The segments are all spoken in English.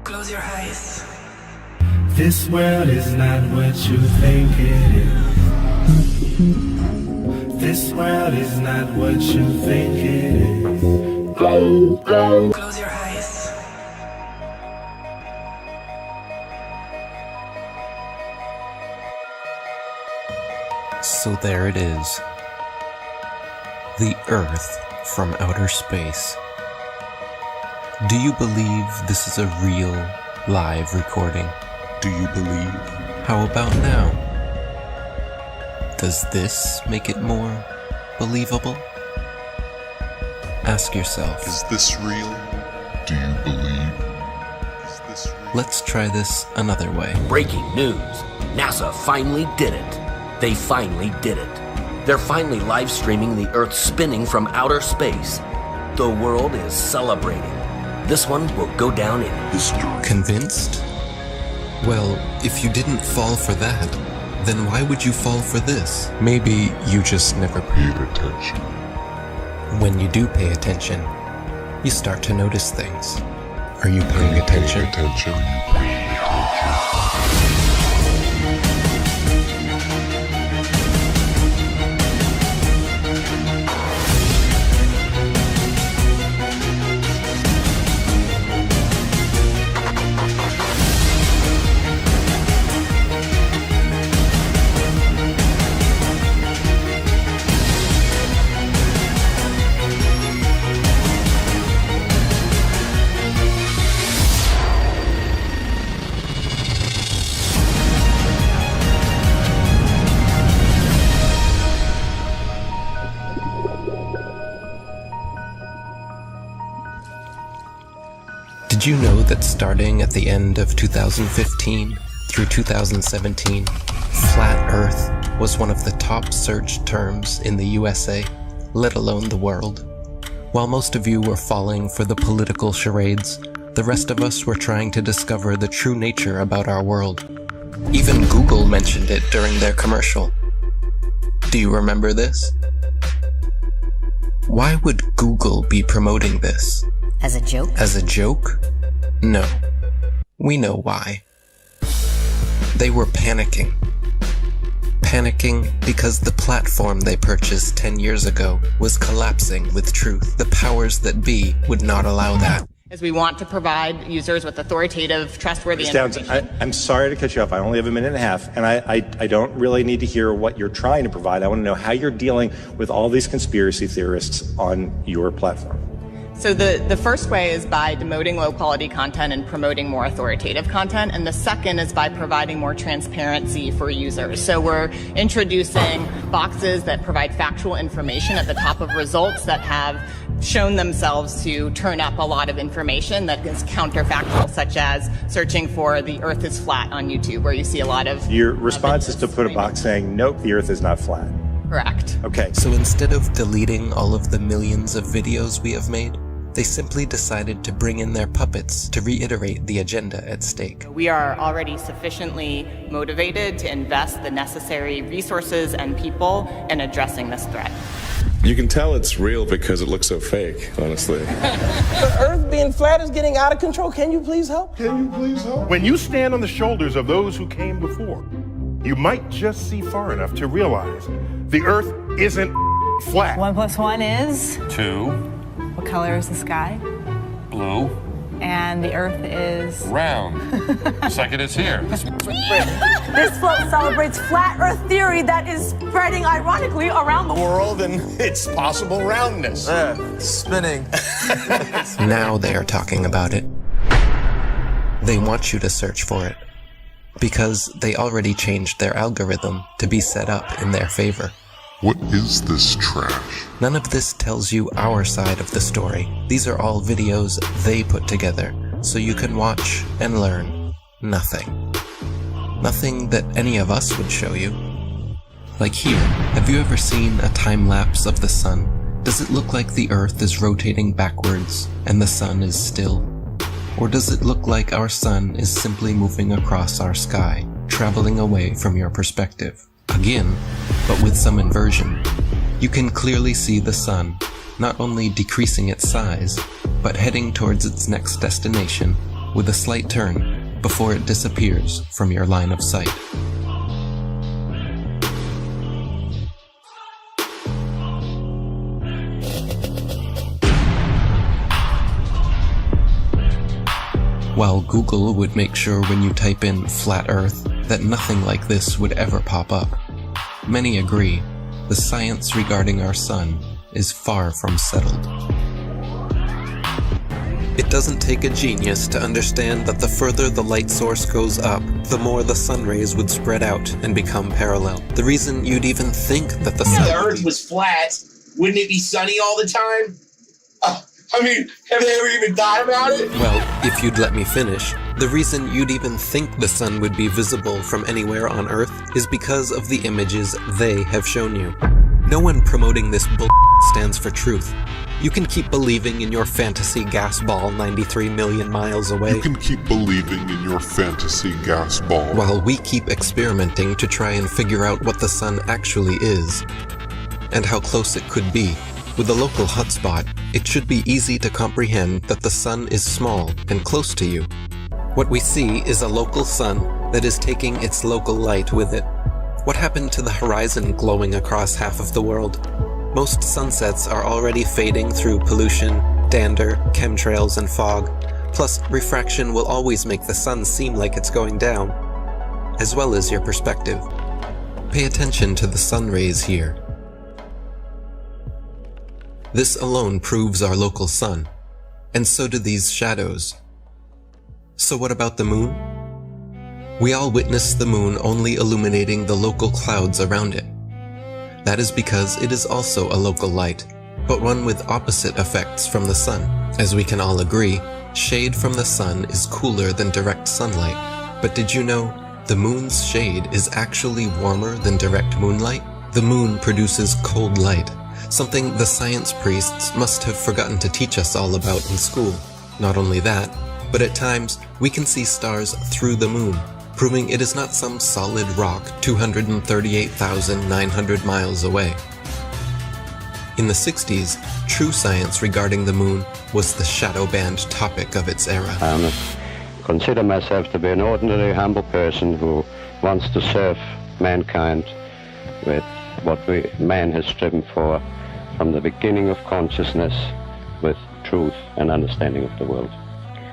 Close your eyes. This world is not what you think it is. This world is not what you think it is. Close your eyes. So there it is. The Earth from outer space. Do you believe this is a real, live recording? Do you believe? How about now? Does this make it more believable? Ask yourself. Is this real? Do you believe? Is this real? Let's try this another way. Breaking news. NASA finally did it. They finally did it. They're finally live streaming the Earth spinning from outer space. The world is celebrating. This one will go down in history. Convinced? Well, if you didn't fall for that, then why would you fall for this? Maybe you just never paid attention. When you do pay attention, you start to notice things. Are you paying attention? Did you know that starting at the end of 2015 through 2017, Flat Earth was one of the top searched terms in the USA, let alone the world? While most of you were falling for the political charades, the rest of us were trying to discover the true nature about our world. Even Google mentioned it during their commercial. Do you remember this? Why would Google be promoting this? As a joke? As a joke? No. We know why. They were panicking. Panicking because the platform they purchased 10 years ago was collapsing with truth. The powers that be would not allow that. As we want to provide users with authoritative, trustworthy information. I'm sorry to cut you off. I only have a minute and a half, and I don't really need to hear what you're trying to provide. I want to know how you're dealing with all these conspiracy theorists on your platform. So the first way is by demoting low-quality content and promoting more authoritative content, and the second is by providing more transparency for users. So we're introducing boxes that provide factual information at the top of results that have shown themselves to turn up a lot of information that is counterfactual, such as searching for the Earth is flat on YouTube, where you see a lot of... Your response is to put a box saying, nope, the Earth is not flat. Correct. Okay. So instead of deleting all of the millions of videos we have made, they simply decided to bring in their puppets to reiterate the agenda at stake. We are already sufficiently motivated to invest the necessary resources and people in addressing this threat. You can tell it's real because it looks so fake, honestly. The Earth being flat is getting out of control. Can you please help? When you stand on the shoulders of those who came before, you might just see far enough to realize the Earth isn't flat. 1 + 1 is? 2. What color is the sky? Blue. And the Earth is? Round. Second is here. This float celebrates flat Earth theory that is spreading ironically around the World and its possible roundness. Spinning. Now they are talking about it. They want you to search for it, because they already changed their algorithm to be set up in their favor. What is this trash? None of this tells you our side of the story. These are all videos they put together, so you can watch and learn nothing. Nothing that any of us would show you. Like here, have you ever seen a time lapse of the sun? Does it look like the Earth is rotating backwards and the sun is still? Or does it look like our sun is simply moving across our sky, traveling away from your perspective? Again, but with some inversion. You can clearly see the sun, not only decreasing its size, but heading towards its next destination, with a slight turn before it disappears from your line of sight. While Google would make sure when you type in flat Earth that nothing like this would ever pop up, many agree the science regarding our sun is far from settled. It doesn't take a genius to understand that the further the light source goes up, the more the sun rays would spread out and become parallel. The reason you'd even think that the sun... If the Earth was flat, wouldn't it be sunny all the time? I mean, have they ever even thought about it? Well, if you'd let me finish, the reason you'd even think the sun would be visible from anywhere on Earth is because of the images they have shown you. No one promoting this bull stands for truth. You can keep believing in your fantasy gas ball 93 million miles away. You can keep believing in your fantasy gas ball. While we keep experimenting to try and figure out what the sun actually is, and how close it could be. With a local hotspot, it should be easy to comprehend that the sun is small and close to you. What we see is a local sun that is taking its local light with it. What happened to the horizon glowing across half of the world? Most sunsets are already fading through pollution, dander, chemtrails, and fog. Plus, refraction will always make the sun seem like it's going down, as well as your perspective. Pay attention to the sun rays here. This alone proves our local sun, and so do these shadows. So what about the moon? We all witness the moon only illuminating the local clouds around it. That is because it is also a local light, but one with opposite effects from the sun. As we can all agree, shade from the sun is cooler than direct sunlight. But did you know the moon's shade is actually warmer than direct moonlight? The moon produces cold light, something the science priests must have forgotten to teach us all about in school. Not only that, but at times we can see stars through the moon, proving it is not some solid rock 238,900 miles away. In the 60s, true science regarding the moon was the shadow band topic of its era. I consider myself to be an ordinary, humble person who wants to serve mankind with what man has striven for from the beginning of consciousness, with truth and understanding of the world.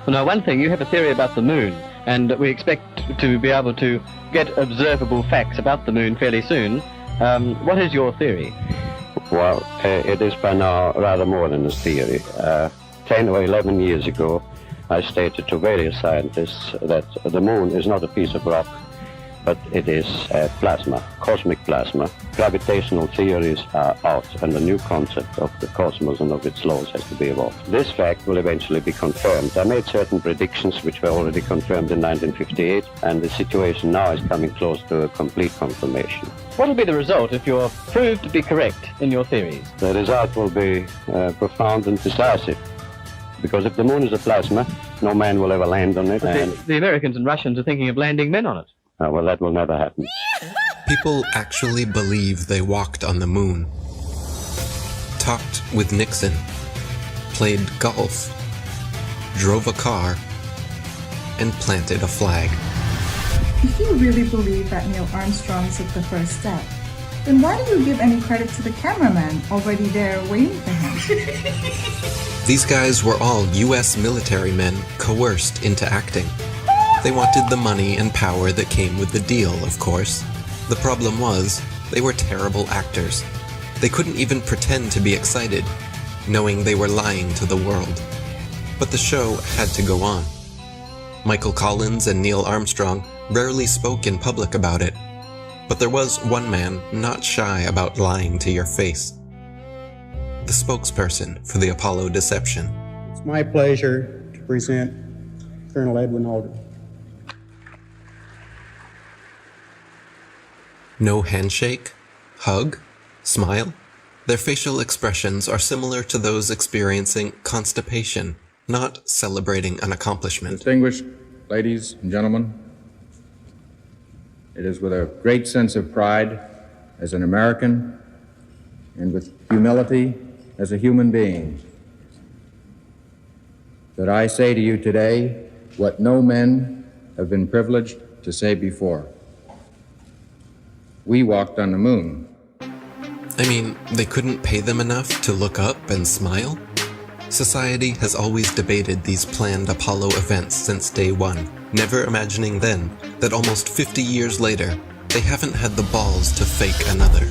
Well, now, one thing, you have a theory about the moon, and we expect to be able to get observable facts about the moon fairly soon. What is your theory? Well, it is by now rather more than a theory. 10 or 11 years ago, I stated to various scientists that the moon is not a piece of rock, but it is plasma, cosmic plasma. Gravitational theories are out, and a new concept of the cosmos and of its laws has to be evolved. This fact will eventually be confirmed. I made certain predictions which were already confirmed in 1958, and the situation now is coming close to a complete confirmation. What will be the result if you're proved to be correct in your theories? The result will be profound and decisive. Because if the moon is a plasma, no man will ever land on it. But the Americans and Russians are thinking of landing men on it. Well, that will never happen. People actually believe they walked on the moon, talked with Nixon, played golf, drove a car, and planted a flag. If you really believe that Neil Armstrong took the first step, then why do you give any credit to the cameraman already there waiting for him? These guys were all US military men coerced into acting. They wanted the money and power that came with the deal, of course. The problem was, they were terrible actors. They couldn't even pretend to be excited, knowing they were lying to the world. But the show had to go on. Michael Collins and Neil Armstrong rarely spoke in public about it, but there was one man not shy about lying to your face. The spokesperson for the Apollo deception. It's my pleasure to present Colonel Edwin Aldrin. No handshake, hug, smile. Their facial expressions are similar to those experiencing constipation, not celebrating an accomplishment. Distinguished ladies and gentlemen, it is with a great sense of pride as an American and with humility as a human being that I say to you today what no men have been privileged to say before. We walked on the moon. I mean, they couldn't pay them enough to look up and smile? Society has always debated these planned Apollo events since day one, never imagining then that almost 50 years later, they haven't had the balls to fake another.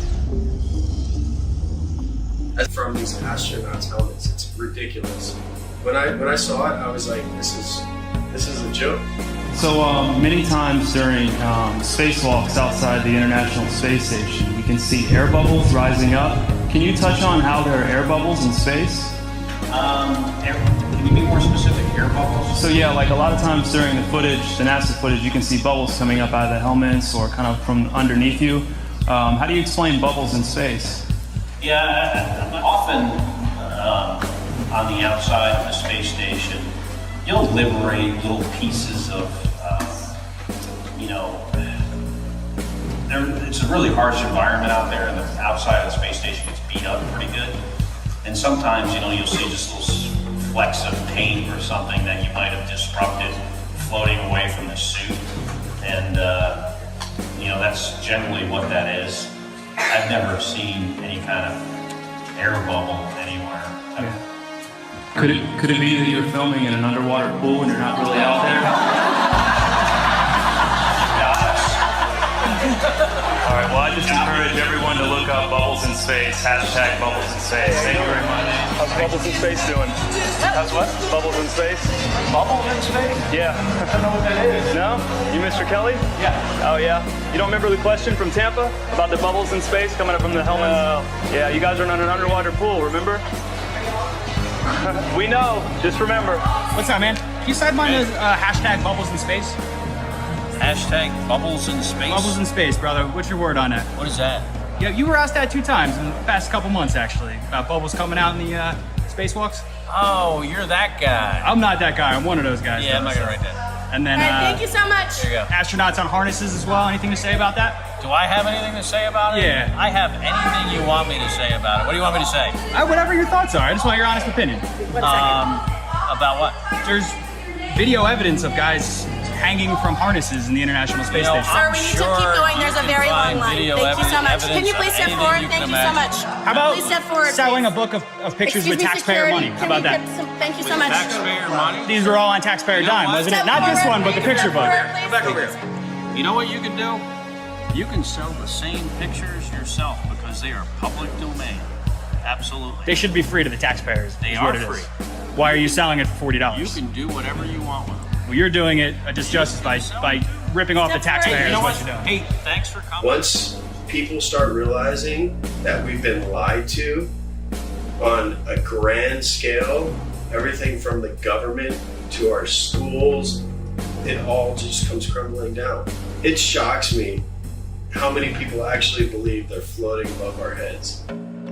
From these astronauts' helmets, it's ridiculous. When I saw it, I was like, this is a joke. So many times during spacewalks outside the International Space Station, we can see air bubbles rising up. Can you touch on how there are air bubbles in space? Can you be more specific? Air bubbles? So yeah, like a lot of times during the footage, the NASA footage, you can see bubbles coming up out of the helmets or kind of from underneath you. How do you explain bubbles in space? Yeah, often on the outside of the space station, you'll liberate little pieces of, it's a really harsh environment out there, and the outside of the space station gets beat up pretty good. And sometimes, you'll see just little flecks of paint or something that you might have disrupted floating away from the suit. And, that's generally what that is. I've never seen any kind of air bubble anywhere. Could it be that you're filming in an underwater pool and you're not really out there? All right, well, I just encourage everyone to look up bubbles in space, hashtag bubbles in space. Thank you very much. How's bubbles in space doing? How's what? Bubbles in space. Bubbles in space? Yeah. I don't know what that is. No? You Mr. Kelly? Yeah. Oh, yeah? You don't remember the question from Tampa about the bubbles in space coming up from the helmets? Yeah, you guys are in an underwater pool, remember? We know. Just remember. What's up, man? Can you sideline the hashtag bubbles in space? Hashtag bubbles in space? Bubbles in space, brother. What's your word on that? What is that? Yeah, you were asked that 2 times in the past couple months, actually, about bubbles coming out in the spacewalks. Oh, you're that guy. I'm not that guy. I'm one of those guys. Yeah, I'm not gonna write that. And then, thank you so much. There you go. Astronauts on harnesses as well. Anything to say about that? Do I have anything to say about it? Yeah. I have anything you want me to say about it. What do you want me to say? Whatever your thoughts are. I just want your honest opinion. 1 second. About what? There's video evidence of guys hanging from harnesses in the International Space Station. Sir, we need to keep going. There's a very long line. Thank you so much. Can you please step forward? Thank you so much. How about please step forward, selling a book of pictures with taxpayer money? How about that? Thank you so much. Taxpayer money? These were all on taxpayer dime, wasn't it? Not this one, but the picture book. Go back over here. You know what you can do? You can sell the same pictures yourself because they are public domain. Absolutely. They should be free to the taxpayers. They are free. Why are you selling it for $40? You can do whatever you want with them. Well, you're doing it a disjustice by ripping off the taxpayers. You know what you're doing. Hey, thanks for coming. Once people start realizing that we've been lied to on a grand scale, everything from the government to our schools, it all just comes crumbling down. It shocks me how many people actually believe they're floating above our heads.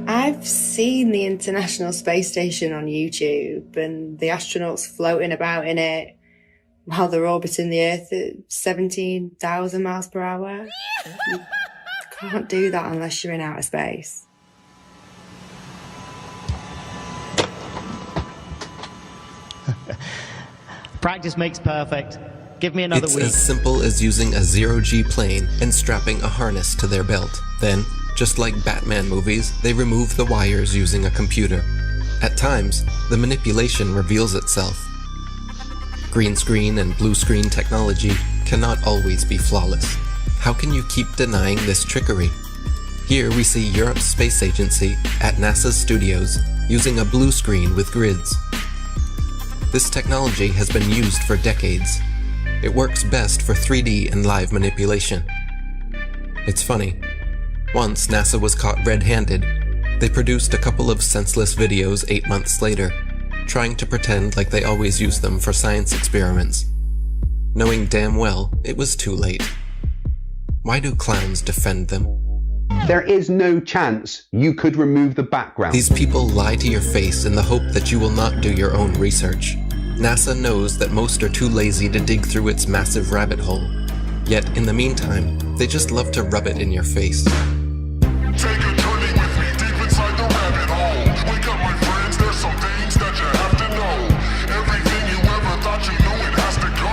I've seen the International Space Station on YouTube and the astronauts floating about in it while they're orbiting the Earth at 17,000 miles per hour. You can't do that unless you're in outer space. Practice makes perfect. Give me another It's week. as simple as using a zero-G plane and strapping a harness to their belt. Then, just like Batman movies, they remove the wires using a computer. At times, the manipulation reveals itself. Green screen and blue screen technology cannot always be flawless. How can you keep denying this trickery? Here we see Europe's space agency at NASA's studios using a blue screen with grids. This technology has been used for decades. It works best for 3D and live manipulation. It's funny. Once NASA was caught red-handed, they produced a couple of senseless videos 8 months later, trying to pretend like they always use them for science experiments, knowing damn well it was too late. Why do clowns defend them? There is no chance you could remove the background. These people lie to your face in the hope that you will not do your own research. NASA knows that most are too lazy to dig through its massive rabbit hole. Yet, in the meantime, they just love to rub it in your face. Take a journey with me deep inside the rabbit hole. Wake up, my friends, there's some things that you have to know. Everything you ever thought you knew, it has to go.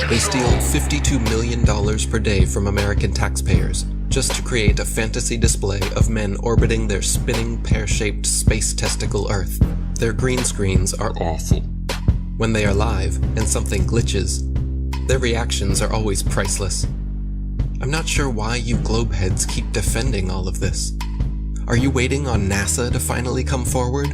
They steal $52 million per day from American taxpayers just to create a fantasy display of men orbiting their spinning pear-shaped space testicle Earth. Their green screens are awful. When they are live and something glitches, their reactions are always priceless. I'm not sure why you globeheads keep defending all of this. Are you waiting on NASA to finally come forward?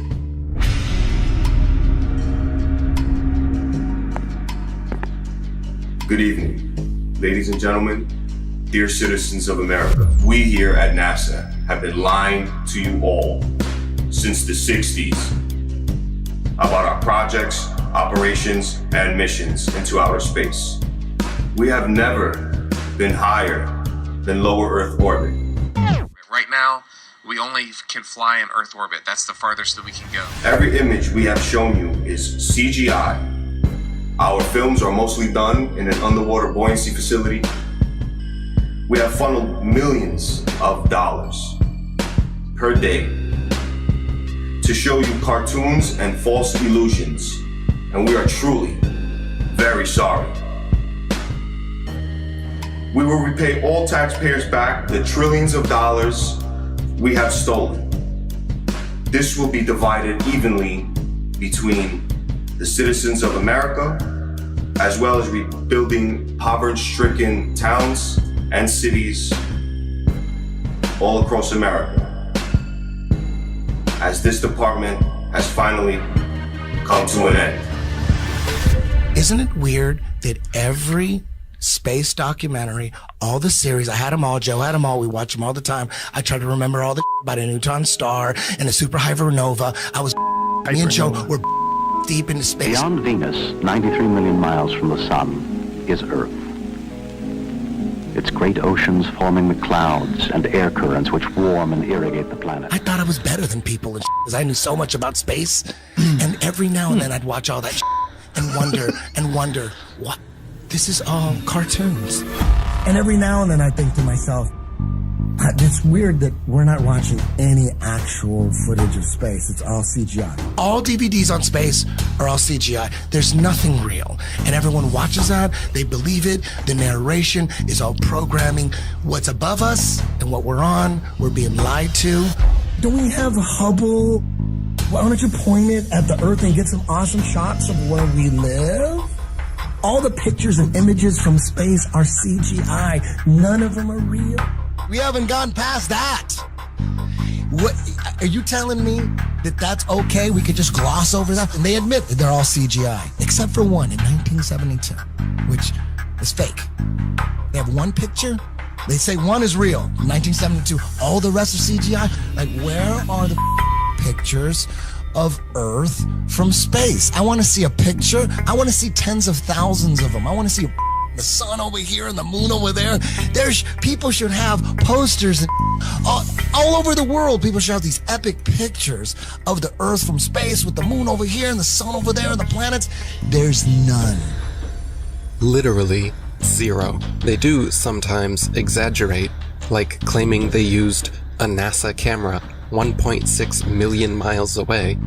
Good evening, ladies and gentlemen, dear citizens of America. We here at NASA have been lying to you all since the 60s about our projects, operations, and missions into outer space. We have never been higher than lower Earth orbit. Right now, we only can fly in Earth orbit. That's the farthest that we can go. Every image we have shown you is CGI. Our films are mostly done in an underwater buoyancy facility. We have funneled millions of dollars per day to show you cartoons and false illusions, and we are truly very sorry. We will repay all taxpayers back the trillions of dollars we have stolen. This will be divided evenly between the citizens of America, as well as rebuilding poverty-stricken towns and cities all across America, as this department has finally come to an end. Isn't it weird that every space documentary, all the series, I had them all, Joe had them all, we watch them all the time. I try to remember all the about a neutron star and a supernova. I was, me and Joe were deep into space. Beyond Venus, 93 million miles from the sun, is Earth. Its great oceans forming the clouds and air currents which warm and irrigate the planet. I thought I was better than people because I knew so much about space. And every now and then I'd watch all that and wonder, what? This is all cartoons. And every now and then I think to myself, it's weird that we're not watching any actual footage of space. It's all CGI. All DVDs on space are all CGI. There's nothing real. And everyone watches that, they believe it, the narration is all programming. What's above us and what we're on, we're being lied to. Don't we have Hubble? Why don't you point it at the Earth and get some awesome shots of where we live? All the pictures and images from space are CGI. None of them are real. We haven't gone past that. What, are you telling me that that's okay? We could just gloss over that? And they admit that they're all CGI, except for one in 1972, which is fake. They have one picture. They say one is real, 1972. All the rest are CGI. Like, where are the pictures of Earth from space? I want to see a picture. I want to see tens of thousands of them. I want to see the sun over here and the moon over there. People should have posters and all over the world. People should have these epic pictures of the Earth from space with the moon over here and the sun over there and the planets. There's none. Literally zero. They do sometimes exaggerate, like claiming they used a NASA camera 1.6 million miles away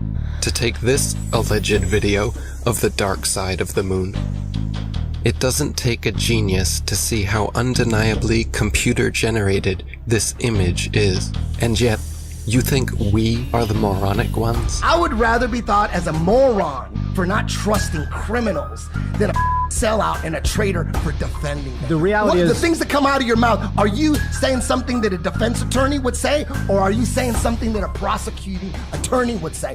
to take this alleged video of the dark side of the moon. It doesn't take a genius to see how undeniably computer-generated this image is. And yet, you think we are the moronic ones? I would rather be thought as a moron for not trusting criminals than a sellout and a traitor for defending them. The reality is... The things that come out of your mouth, are you saying something that a defense attorney would say, or are you saying something that a prosecuting attorney would say?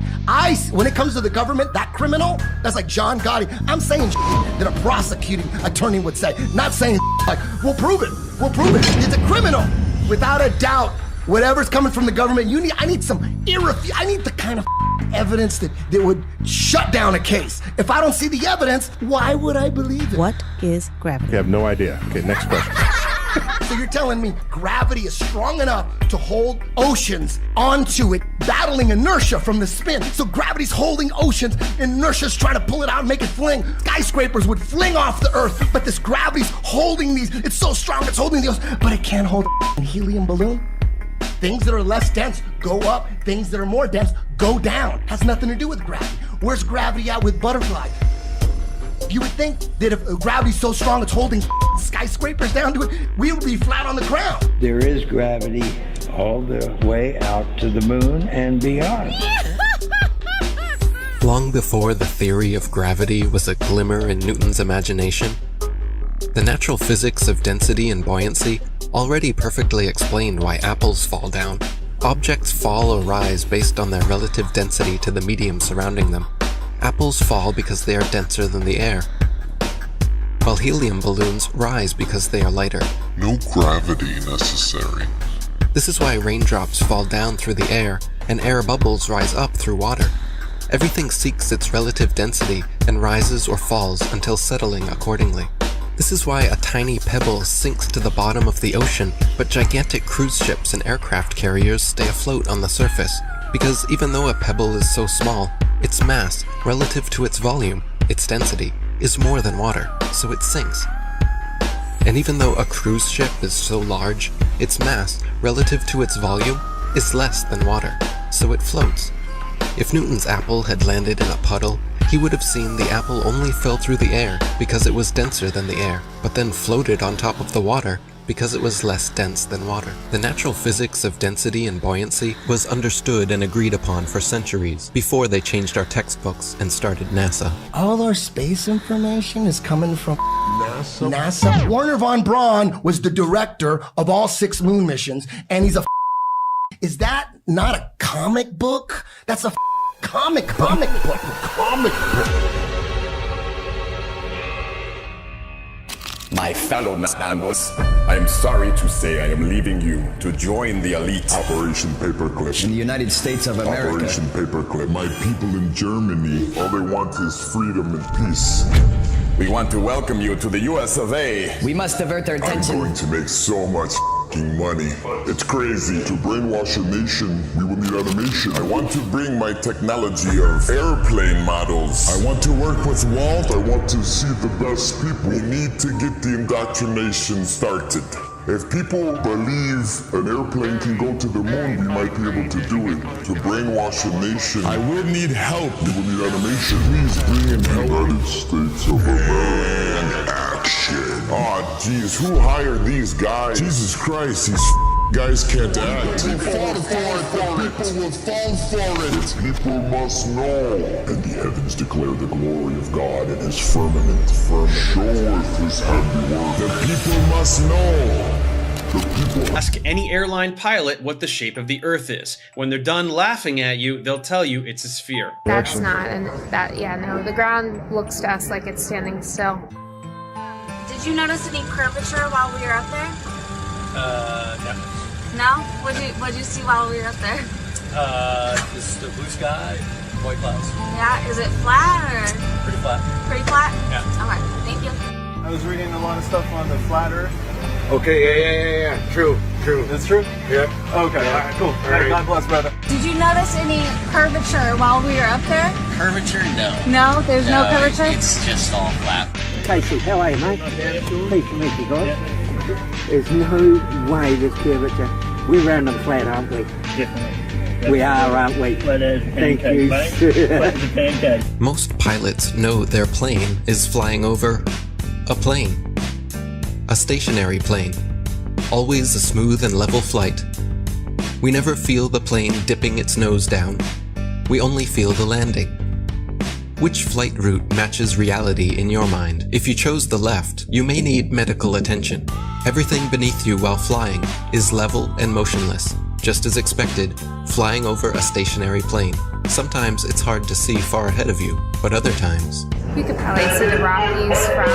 When it comes to the government, that criminal, that's like John Gotti, I'm saying that a prosecuting attorney would say, not saying like, we'll prove it, it's a criminal. Without a doubt, whatever's coming from the government, I need the kind of evidence that would shut down a case. If I don't see the evidence, why would I believe it? What is gravity? You have no idea. Okay, next question. So you're telling me gravity is strong enough to hold oceans onto it, battling inertia from the spin. So gravity's holding oceans, inertia's trying to pull it out and make it fling. Skyscrapers would fling off the Earth, but this gravity's holding these. It's so strong, it's holding the ocean, but it can't hold a helium balloon. Things that are less dense go up, things that are more dense go down. Has nothing to do with gravity. Where's gravity at with butterflies? You would think that if gravity's so strong it's holding skyscrapers down to it, we would be flat on the ground. There is gravity all the way out to the moon and beyond. Long before the theory of gravity was a glimmer in Newton's imagination, the natural physics of density and buoyancy already perfectly explained why apples fall down. Objects fall or rise based on their relative density to the medium surrounding them. Apples fall because they are denser than the air, while helium balloons rise because they are lighter. No gravity necessary. This is why raindrops fall down through the air and air bubbles rise up through water. Everything seeks its relative density and rises or falls until settling accordingly. This is why a tiny pebble sinks to the bottom of the ocean, but gigantic cruise ships and aircraft carriers stay afloat on the surface. Because even though a pebble is so small, its mass, relative to its volume, its density, is more than water, so it sinks. And even though a cruise ship is so large, its mass, relative to its volume, is less than water, so it floats. If Newton's apple had landed in a puddle, he would have seen the apple only fell through the air because it was denser than the air, but then floated on top of the water because it was less dense than water. The natural physics of density and buoyancy was understood and agreed upon for centuries before they changed our textbooks and started NASA. All our space information is coming from NASA. Wernher von Braun was the director of all 6 moon missions, and he's a Is that not a comic book? That's a comic book. My fellow Nanos, I am sorry to say I am leaving you to join the elite. Operation Paperclip. In the United States of America. Operation Paperclip. My people in Germany, all they want is freedom and peace. We want to welcome you to the US of A. We must divert their attention. I'm going to make so much money. It's crazy. To brainwash a nation, we will need animation. I want to bring my technology of airplane models. I want to work with Walt. I want to see the best people. We need to get the indoctrination started. If people believe an airplane can go to the moon, we might be able to do it. To brainwash a nation, I will need help. We will need animation. Please bring in help. United States of America. And action. Oh, geez, who hired these guys? Jesus Christ, these guys can't act. They fall for it. The people will fall for it. The people must know. And the heavens declare the glory of God and his firmament. Showeth his handiwork. The people must know. Ask any airline pilot what the shape of the Earth is. When they're done laughing at you, they'll tell you it's a sphere. That's not, and that, yeah, no, the ground looks to us like it's standing still. Did you notice any curvature while we were up there? No. No? What'd you see while we were up there? Just the blue sky, white clouds. Yeah, is it flat or? Pretty flat. Pretty flat? Yeah. Okay, thank you. I was reading a lot of stuff on the flat Earth. Okay, yeah. True. That's true? Yeah. Okay, all right, cool. All right. God bless, brother. Did you notice any curvature while we were up there? Curvature? No. No? There's no curvature? It's just all flat. Casey, how are you, mate? Pleased to meet you guys. There's no way there's curvature. We're round and flat, aren't we? Definitely. We are, aren't we? Thank you. Most pilots know their plane is flying over a plane. A stationary plane. Always a smooth and level flight. We never feel the plane dipping its nose down. We only feel the landing. Which flight route matches reality in your mind? If you chose the left, you may need medical attention. Everything beneath you while flying is level and motionless. Just as expected, flying over a stationary plane. Sometimes it's hard to see far ahead of you, but other times... You could probably see the Rockies from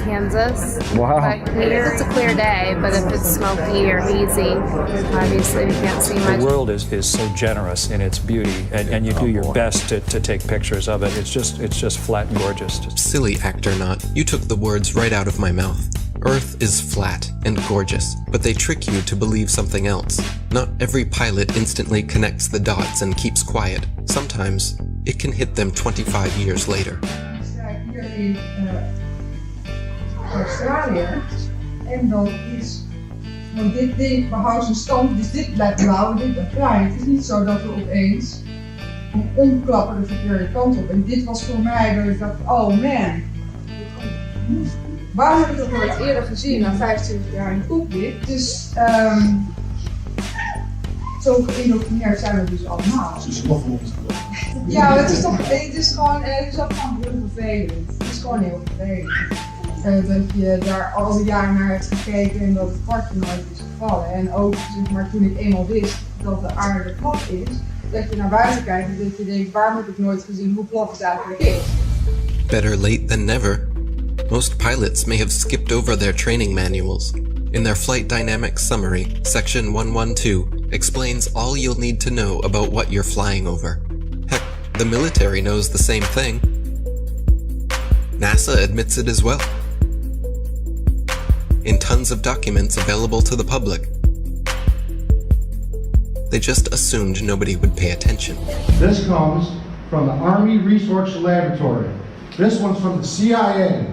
Kansas. Wow. But here it's a clear day, but if it's smoky or hazy, obviously we can't see much. The world is so generous in its beauty, and you do your best to take pictures of it. It's just flat and gorgeous. Silly actor not, you took the words right out of my mouth. Earth is flat and gorgeous, but they trick you to believe something else. Not every pilot instantly connects the dots and keeps quiet. Sometimes it can hit them 25 years later. Australië. En dat is, want dit behoudt zijn stand, dus dit blijft blauw en dit blijft grijs. Het is niet zo dat we opeens omklappen de verkeerde kant op. En dit was voor mij dat ik dacht, oh man. Waarom heb ik dat nooit eerder gezien na 25 jaar in de cockpit? Dus zo geïndoctrineerd zijn we dus allemaal. Ja, het is gewoon heel vervelend. Het is gewoon heel vervelend. Dat je daar al die jaren naar hebt gekeken en dat het kwartje nooit is gevallen. En ook zeg maar, toen ik eenmaal wist dat de aarde plat is, dat je naar buiten kijkt en dat je denkt, waarom heb ik nooit gezien hoe plat het eigenlijk is? Better late than never. Most pilots may have skipped over their training manuals. In their Flight Dynamics Summary, Section 112 explains all you'll need to know about what you're flying over. Heck, the military knows the same thing. NASA admits it as well. In tons of documents available to the public. They just assumed nobody would pay attention. This comes from the Army Research Laboratory. This one's from the CIA.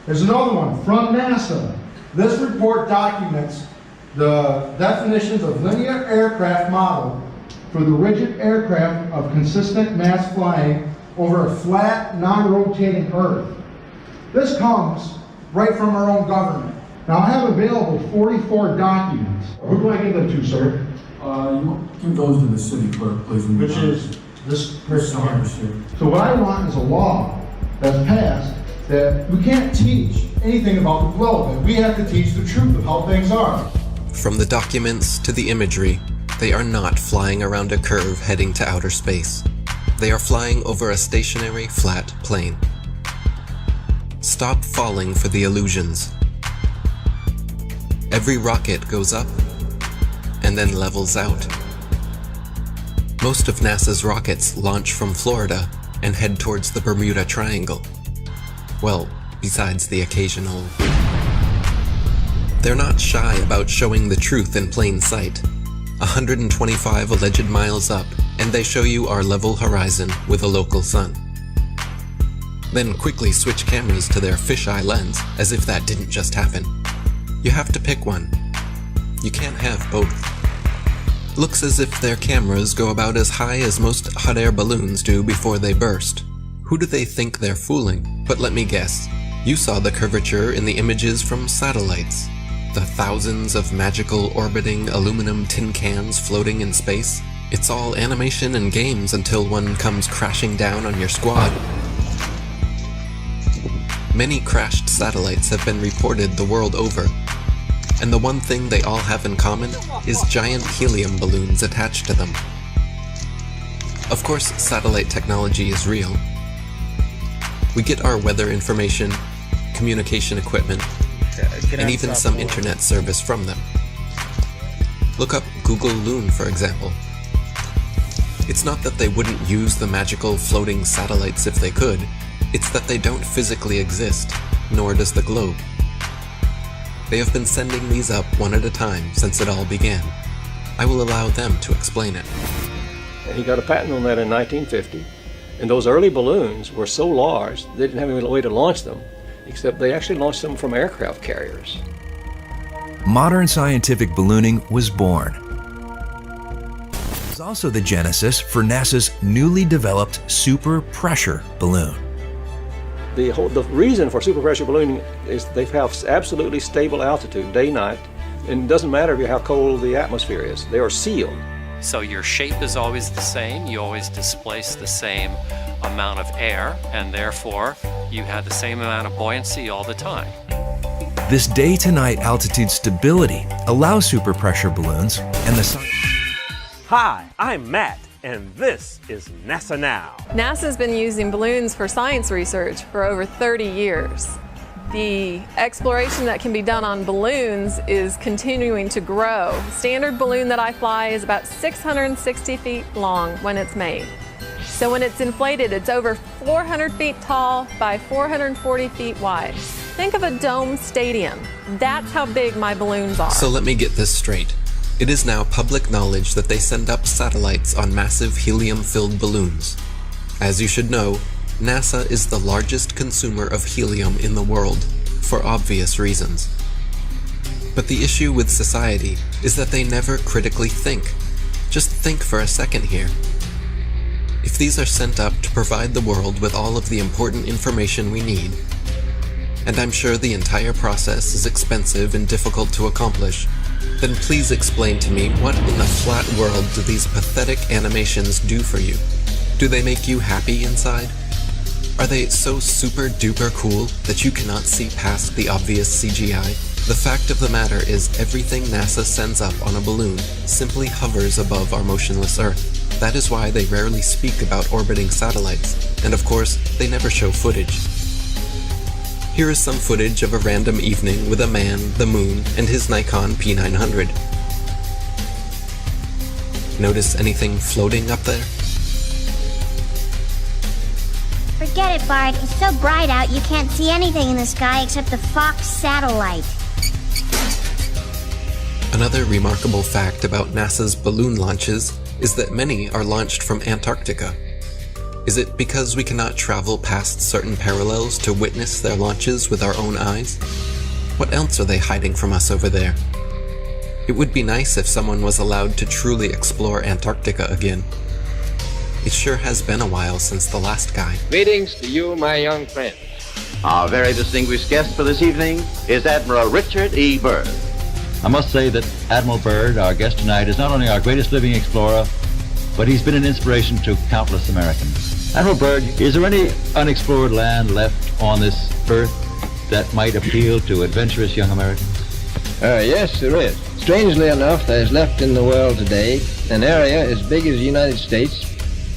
There's another one from NASA. This report documents the definitions of linear aircraft model for the rigid aircraft of consistent mass flying over a flat, non-rotating Earth. This comes right from our own government. Now I have available 44 documents. Who do I give them to, sir? You can go to the city clerk, please. Which is this person here. So what I want is a law that's passed that we can't teach anything about the flow of it. We have to teach the truth of how things are. From the documents to the imagery, they are not flying around a curve heading to outer space. They are flying over a stationary, flat plane. Stop falling for the illusions. Every rocket goes up and then levels out. Most of NASA's rockets launch from Florida and head towards the Bermuda Triangle. Well, besides the occasional... They're not shy about showing the truth in plain sight. 125 alleged miles up, and they show you our level horizon with a local sun. Then quickly switch cameras to their fisheye lens, as if that didn't just happen. You have to pick one. You can't have both. Looks as if their cameras go about as high as most hot air balloons do before they burst. Who do they think they're fooling? But let me guess. You saw the curvature in the images from satellites. The thousands of magical orbiting aluminum tin cans floating in space. It's all animation and games until one comes crashing down on your squad. Many crashed satellites have been reported the world over. And the one thing they all have in common is giant helium balloons attached to them. Of course, satellite technology is real. We get our weather information, communication equipment, and even some internet service from them. Look up Google Loon, for example. It's not that they wouldn't use the magical floating satellites if they could, it's that they don't physically exist, nor does the globe. They have been sending these up one at a time since it all began. I will allow them to explain it. And he got a patent on that in 1950. And those early balloons were so large, they didn't have any way to launch them, except they actually launched them from aircraft carriers. Modern scientific ballooning was born. It was also the genesis for NASA's newly developed super pressure balloon. The reason for super pressure ballooning is they have absolutely stable altitude, day, night, and it doesn't matter how cold the atmosphere is. They are sealed. So your shape is always the same, you always displace the same amount of air, and therefore you have the same amount of buoyancy all the time. This day-to-night altitude stability allows superpressure balloons and the sun. Hi, I'm Matt, and this is NASA Now. NASA's been using balloons for science research for over 30 years. The exploration that can be done on balloons is continuing to grow. The standard balloon that I fly is about 660 feet long when it's made. So when it's inflated, it's over 400 feet tall by 440 feet wide. Think of a dome stadium. That's how big my balloons are. So let me get this straight. It is now public knowledge that they send up satellites on massive helium-filled balloons. As you should know, NASA is the largest consumer of helium in the world, for obvious reasons. But the issue with society is that they never critically think. Just think for a second here. If these are sent up to provide the world with all of the important information we need, and I'm sure the entire process is expensive and difficult to accomplish, then please explain to me what in the flat world do these pathetic animations do for you? Do they make you happy inside? Are they so super duper cool that you cannot see past the obvious CGI? The fact of the matter is everything NASA sends up on a balloon simply hovers above our motionless Earth. That is why they rarely speak about orbiting satellites, and of course, they never show footage. Here is some footage of a random evening with a man, the moon, and his Nikon P900. Notice anything floating up there? Forget it, Bart. It's so bright out you can't see anything in the sky except the Fox satellite. Another remarkable fact about NASA's balloon launches is that many are launched from Antarctica. Is it because we cannot travel past certain parallels to witness their launches with our own eyes? What else are they hiding from us over there? It would be nice if someone was allowed to truly explore Antarctica again. It sure has been a while since the last guy. Greetings to you, my young friend. Our very distinguished guest for this evening is Admiral Richard E. Byrd. I must say that Admiral Byrd, our guest tonight, is not only our greatest living explorer, but he's been an inspiration to countless Americans. Admiral Byrd, is there any unexplored land left on this earth that might appeal to adventurous young Americans? Yes, there is. Strangely enough, there's left in the world today an area as big as the United States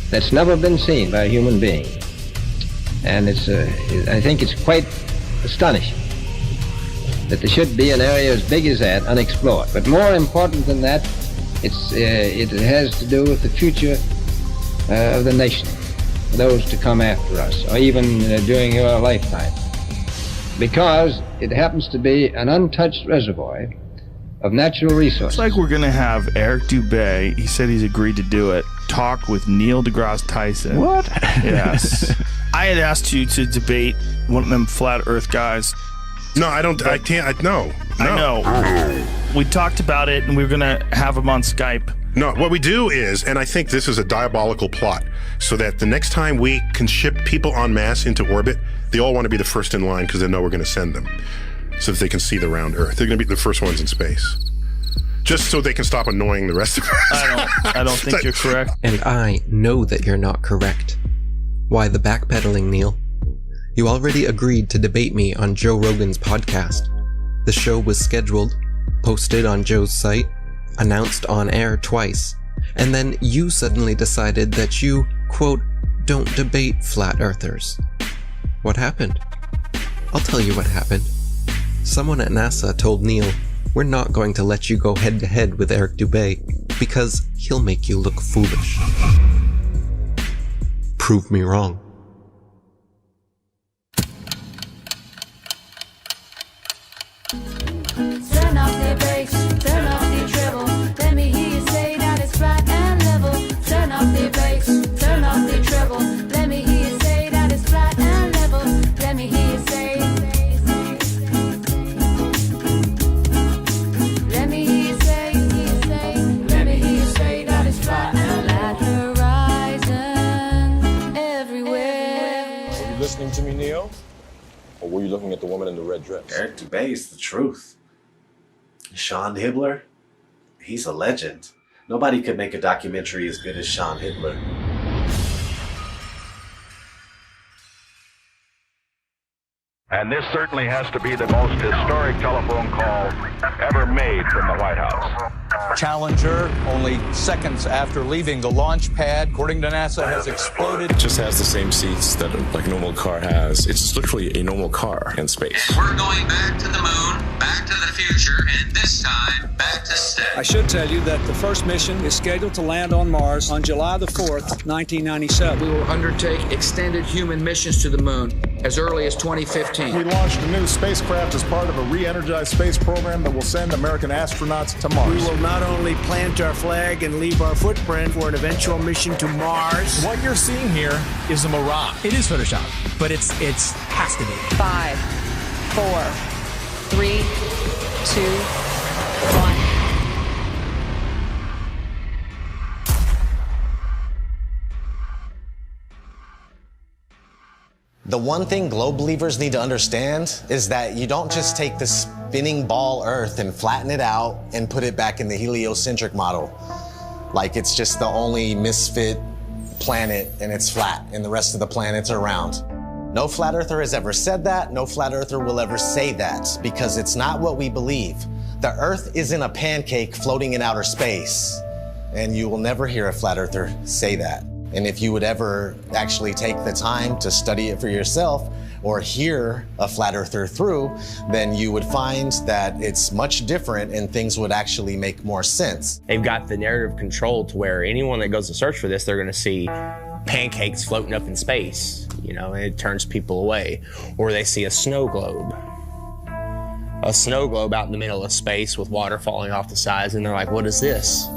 that's never been seen by a human being. And I think it's quite astonishing that there should be an area as big as that unexplored. But more important than that, it has to do with the future of the nation, those to come after us, or even during your lifetime. Because it happens to be an untouched reservoir of natural resources. Looks like we're gonna have Eric Dubé, he said he's agreed to do it, talk with Neil deGrasse Tyson. What? Yes. I had asked you to debate one of them flat earth guys. No, I can't, no. I know. We talked about it and we were gonna have him on Skype. No, what we do is, and I think this is a diabolical plot, so that the next time we can ship people en masse into orbit, they all want to be the first in line because they know we're going to send them, so that they can see the round Earth. They're going to be the first ones in space, just so they can stop annoying the rest of us. I don't think you're correct. And I know that you're not correct. Why the backpedaling, Neil? You already agreed to debate me on Joe Rogan's podcast. The show was scheduled, posted on Joe's site, announced on air twice, and then you suddenly decided that you, quote, don't debate flat earthers. What happened? I'll tell you what happened. Someone at NASA told Neil, we're not going to let you go head to head with Eric Dubé because he'll make you look foolish. Prove me wrong. Turn off the bass, turn off the treble. Let me hear you say that it's flat and level. Turn off the bass, turn off the treble. Let me hear you say that it's flat and level. Let me hear you say. Let me hear you say, let me hear you say that it's flat and level. Horizon everywhere. Are you listening to me, Neil? Or were you looking at the woman in the red dress? Eric Dubé is the truth. Sean Hibbler, he's a legend. Nobody could make a documentary as good as Sean Hibbler. And this certainly has to be the most historic telephone call ever made from the White House. Challenger, only seconds after leaving the launch pad, according to NASA, has exploded. It just has the same seats that a normal car has. It's just literally a normal car in space. And we're going back to the moon, back to the future, and this time, back to stay. I should tell you that the first mission is scheduled to land on Mars on July the 4th, 1997. We will undertake extended human missions to the moon as early as 2015. We launched a new spacecraft as part of a re-energized space program that will send American astronauts to Mars. We will not only plant our flag and leave our footprint for an eventual mission to Mars. What you're seeing here is a mirage. It is Photoshop, but it's has to be. 5, 4, 3, 2, 1. The one thing globe believers need to understand is that you don't just take the spinning ball Earth and flatten it out and put it back in the heliocentric model. Like it's just the only misfit planet and it's flat and the rest of the planets are round. No flat earther has ever said that. No flat earther will ever say that because it's not what we believe. The Earth isn't a pancake floating in outer space, and you will never hear a flat earther say that. And if you would ever actually take the time to study it for yourself or hear a flat earther through, then you would find that it's much different and things would actually make more sense. They've got the narrative control to where anyone that goes to search for this, they're going to see pancakes floating up in space, you know, and it turns people away. Or they see a snow globe out in the middle of space with water falling off the sides, and they're like, what is this?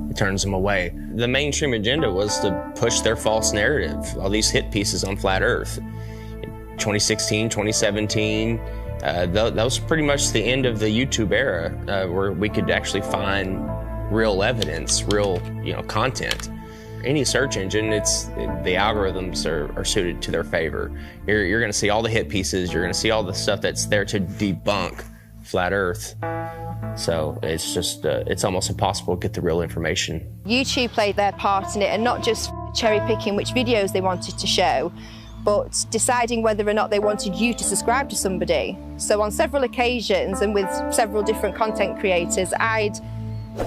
It turns them away. The mainstream agenda was to push their false narrative, all these hit pieces on flat Earth. 2016, 2017, that was pretty much the end of the YouTube era, where we could actually find real evidence, real, content. Any search engine, the algorithms are suited to their favor. You're going to see all the hit pieces. You're going to see all the stuff that's there to debunk flat Earth. So it's just, it's almost impossible to get the real information. YouTube played their part in it, and not just cherry picking which videos they wanted to show, but deciding whether or not they wanted you to subscribe to somebody. So on several occasions and with several different content creators, I'd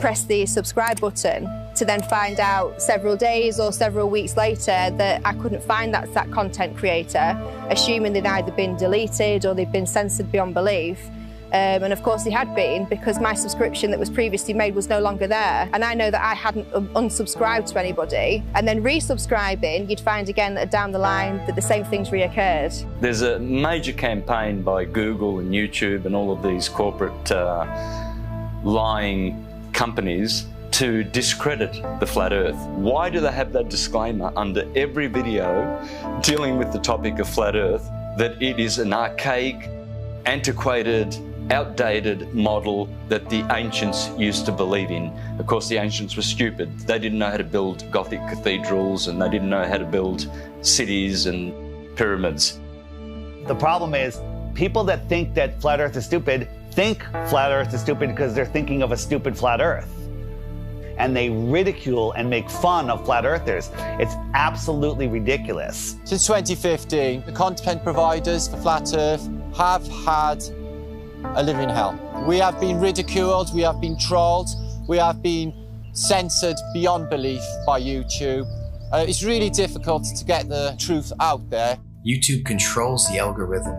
press the subscribe button to then find out several days or several weeks later that I couldn't find that content creator, assuming they'd either been deleted or they'd been censored beyond belief. And of course they had been, because my subscription that was previously made was no longer there. And I know that I hadn't unsubscribed to anybody. And then resubscribing, you'd find again that down the line that the same things reoccurred. There's a major campaign by Google and YouTube and all of these corporate lying companies to discredit the flat Earth. Why do they have that disclaimer under every video dealing with the topic of flat Earth, that it is an archaic, antiquated, outdated model that the ancients used to believe in? Of course, the ancients were stupid. They didn't know how to build Gothic cathedrals, and they didn't know how to build cities and pyramids. The problem is, people that think that flat Earth is stupid think flat Earth is stupid because they're thinking of a stupid flat Earth. And they ridicule and make fun of flat earthers. It's absolutely ridiculous. Since 2015, the content providers for flat Earth have had a living hell. We have been ridiculed, we have been trolled, we have been censored beyond belief by YouTube. It's really difficult to get the truth out there. YouTube controls the algorithm.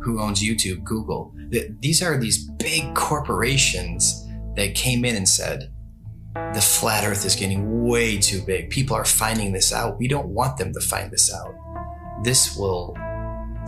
Who owns YouTube? Google. These are these big corporations that came in and said, the flat Earth is getting way too big. People are finding this out. We don't want them to find this out. This will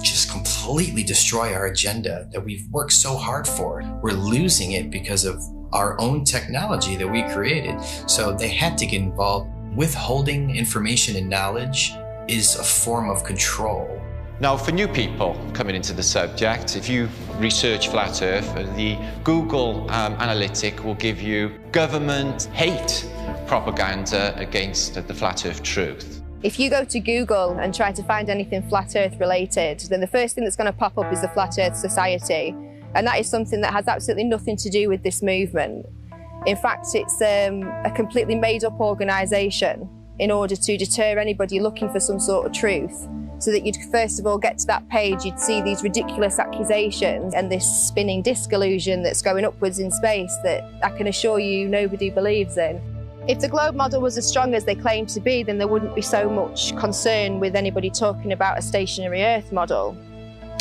just completely destroy our agenda that we've worked so hard for. We're losing it because of our own technology that we created. So they had to get involved. Withholding information and knowledge is a form of control. Now, for new people coming into the subject, if you research flat Earth, the Google analytic will give you government hate propaganda against the flat Earth truth. If you go to Google and try to find anything flat Earth related, then the first thing that's going to pop up is the Flat Earth Society. And that is something that has absolutely nothing to do with this movement. In fact, it's a completely made-up organisation in order to deter anybody looking for some sort of truth. So that you'd first of all get to that page, you'd see these ridiculous accusations and this spinning disc illusion that's going upwards in space that I can assure you nobody believes in. If the globe model was as strong as they claim to be, then there wouldn't be so much concern with anybody talking about a stationary Earth model.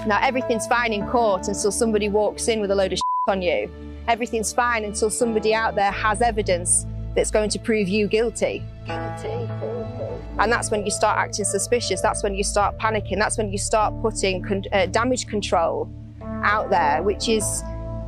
Now, everything's fine in court until somebody walks in with a load of shit on you. Everything's fine until somebody out there has evidence that's going to prove you guilty. And that's when you start acting suspicious. That's when you start panicking. That's when you start putting damage control out there, which is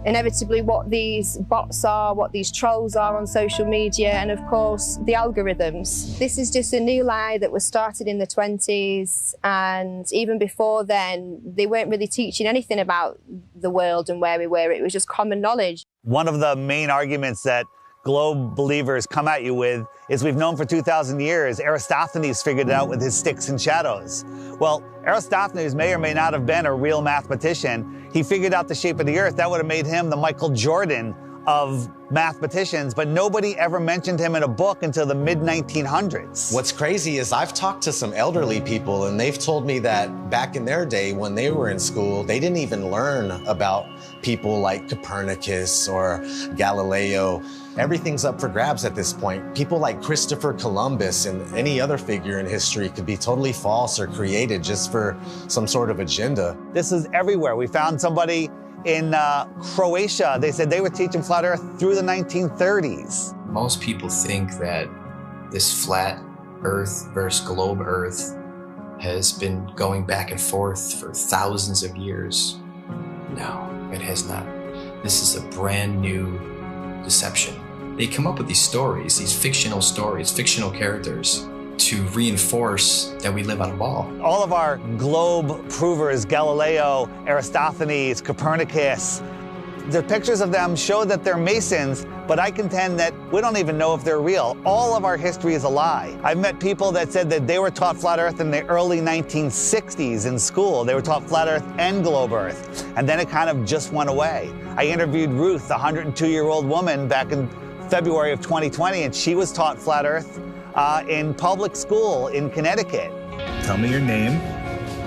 inevitably what these bots are, what these trolls are on social media, and of course, the algorithms. This is just a new lie that was started in the 20s, and even before then, they weren't really teaching anything about the world and where we were. It was just common knowledge. One of the main arguments that globe believers come at you with is we've known for 2,000 years. Aristophanes figured it out with his sticks and shadows. Well, Aristophanes may or may not have been a real mathematician. He figured out the shape of the Earth. That would have made him the Michael Jordan of mathematicians, but nobody ever mentioned him in a book until the mid-1900s. What's crazy is I've talked to some elderly people and they've told me that back in their day when they were in school, they didn't even learn about people like Copernicus or Galileo. Everything's up for grabs at this point. People like Christopher Columbus and any other figure in history could be totally false or created just for some sort of agenda. This is everywhere. We found somebody in Croatia. They said they were teaching flat Earth through the 1930s. Most people think that this flat Earth versus globe Earth has been going back and forth for thousands of years. No, it has not. This is a brand new deception. They come up with these stories, these fictional stories, fictional characters, to reinforce that we live on a ball. All of our globe provers, Galileo, Aristophanes, Copernicus, the pictures of them show that they're Masons, but I contend that we don't even know if they're real. All of our history is a lie. I've met people that said that they were taught flat Earth in the early 1960s in school. They were taught flat Earth and globe Earth, and then it kind of just went away. I interviewed Ruth, a 102-year-old woman, back in February of 2020, and she was taught flat Earth in public school in Connecticut. Tell me your name.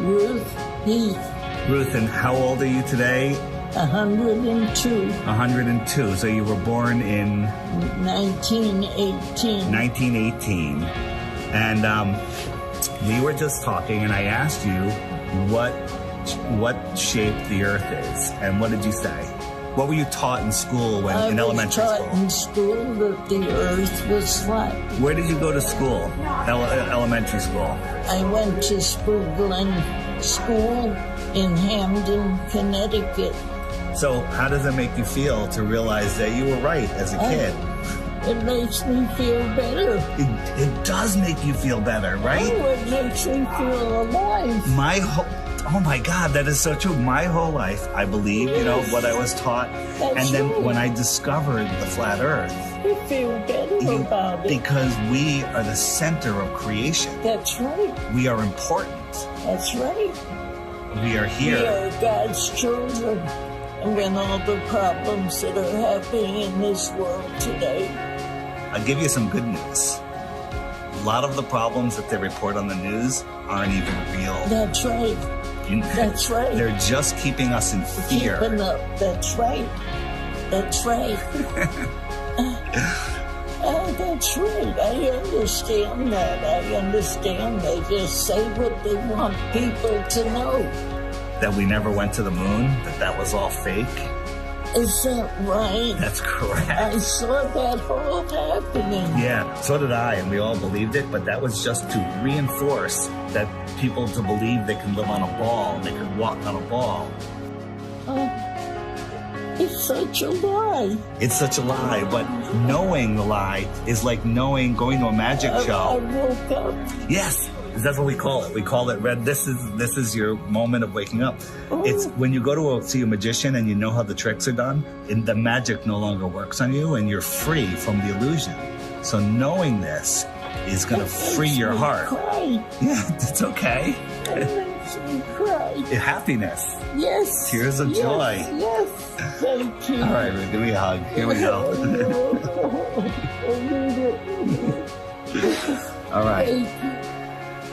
Ruth Heath. Ruth, and how old are you today? 102. 102. So you were born in 1918. 1918. And we were just talking, and I asked you what shape the Earth is, and what did you say? What were you taught in school in elementary school? I was taught in school that the Earth was flat. Where did you go to school? Elementary school? I went to Sprugeland School in Hamden, Connecticut. So how does it make you feel to realize that you were right as a kid? It makes me feel better. It does make you feel better, right? Oh, it makes me feel alive. Oh my God, that is so true. My whole life, I believe, what I was taught. And then when I discovered the flat Earth, you feel better about it. Because we are the center of creation. That's right. We are important. That's right. We are here. We are God's children. And when all the problems that are happening in this world today. I'll give you some good news. A lot of the problems that they report on the news aren't even real. That's right. That's right. They're just keeping us in fear. Keeping up. That's right. That's right. That's right. I understand that. I understand. They just say what they want people to know. That we never went to the moon? That was all fake? Is that right? That's correct. I saw that all happening. Yeah, so did I, and we all believed it, but that was just to reinforce that people to believe they can live on a ball, they can walk on a ball. It's such a lie. It's such a lie, but knowing the lie is like going to a magic show. I woke up. Yes. That's what we call it. We call it red. This is your moment of waking up. It's when you go to see a magician and you know how the tricks are done, and the magic no longer works on you, and you're free from the illusion. So knowing this is going to free your heart. Cry. Yeah, it's okay. It makes me cry. Happiness. Yes. Tears of joy. Yes. Thank you. All right, give me a hug. Here we go. All right.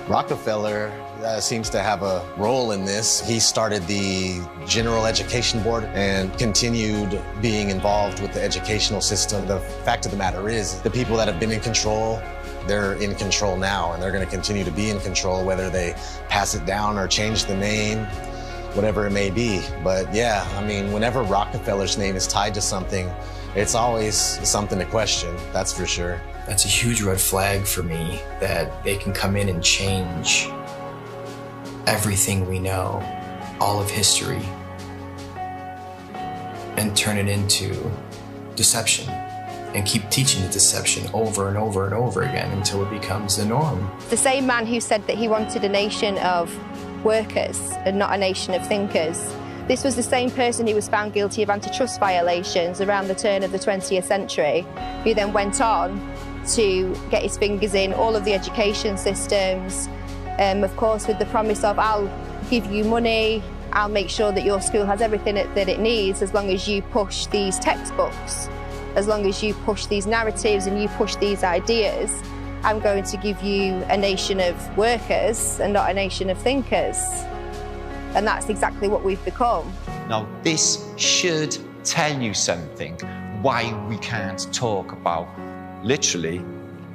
Rockefeller seems to have a role in this. He started the General Education Board and continued being involved with the educational system. The fact of the matter is, the people that have been in control, they're in control now, and they're going to continue to be in control, whether they pass it down or change the name, whatever it may be. But yeah, I mean, whenever Rockefeller's name is tied to something, it's always something to question, that's for sure. That's a huge red flag for me, that they can come in and change everything we know, all of history, and turn it into deception, and keep teaching the deception over and over and over again until it becomes the norm. The same man who said that he wanted a nation of workers and not a nation of thinkers This was the same person who was found guilty of antitrust violations around the turn of the 20th century, who then went on to get his fingers in all of the education systems, of course with the promise of, I'll give you money, I'll make sure that your school has everything that it needs as long as you push these textbooks, as long as you push these narratives and you push these ideas. I'm going to give you a nation of workers and not a nation of thinkers. And that's exactly what we've become. Now, this should tell you something, why we can't talk about literally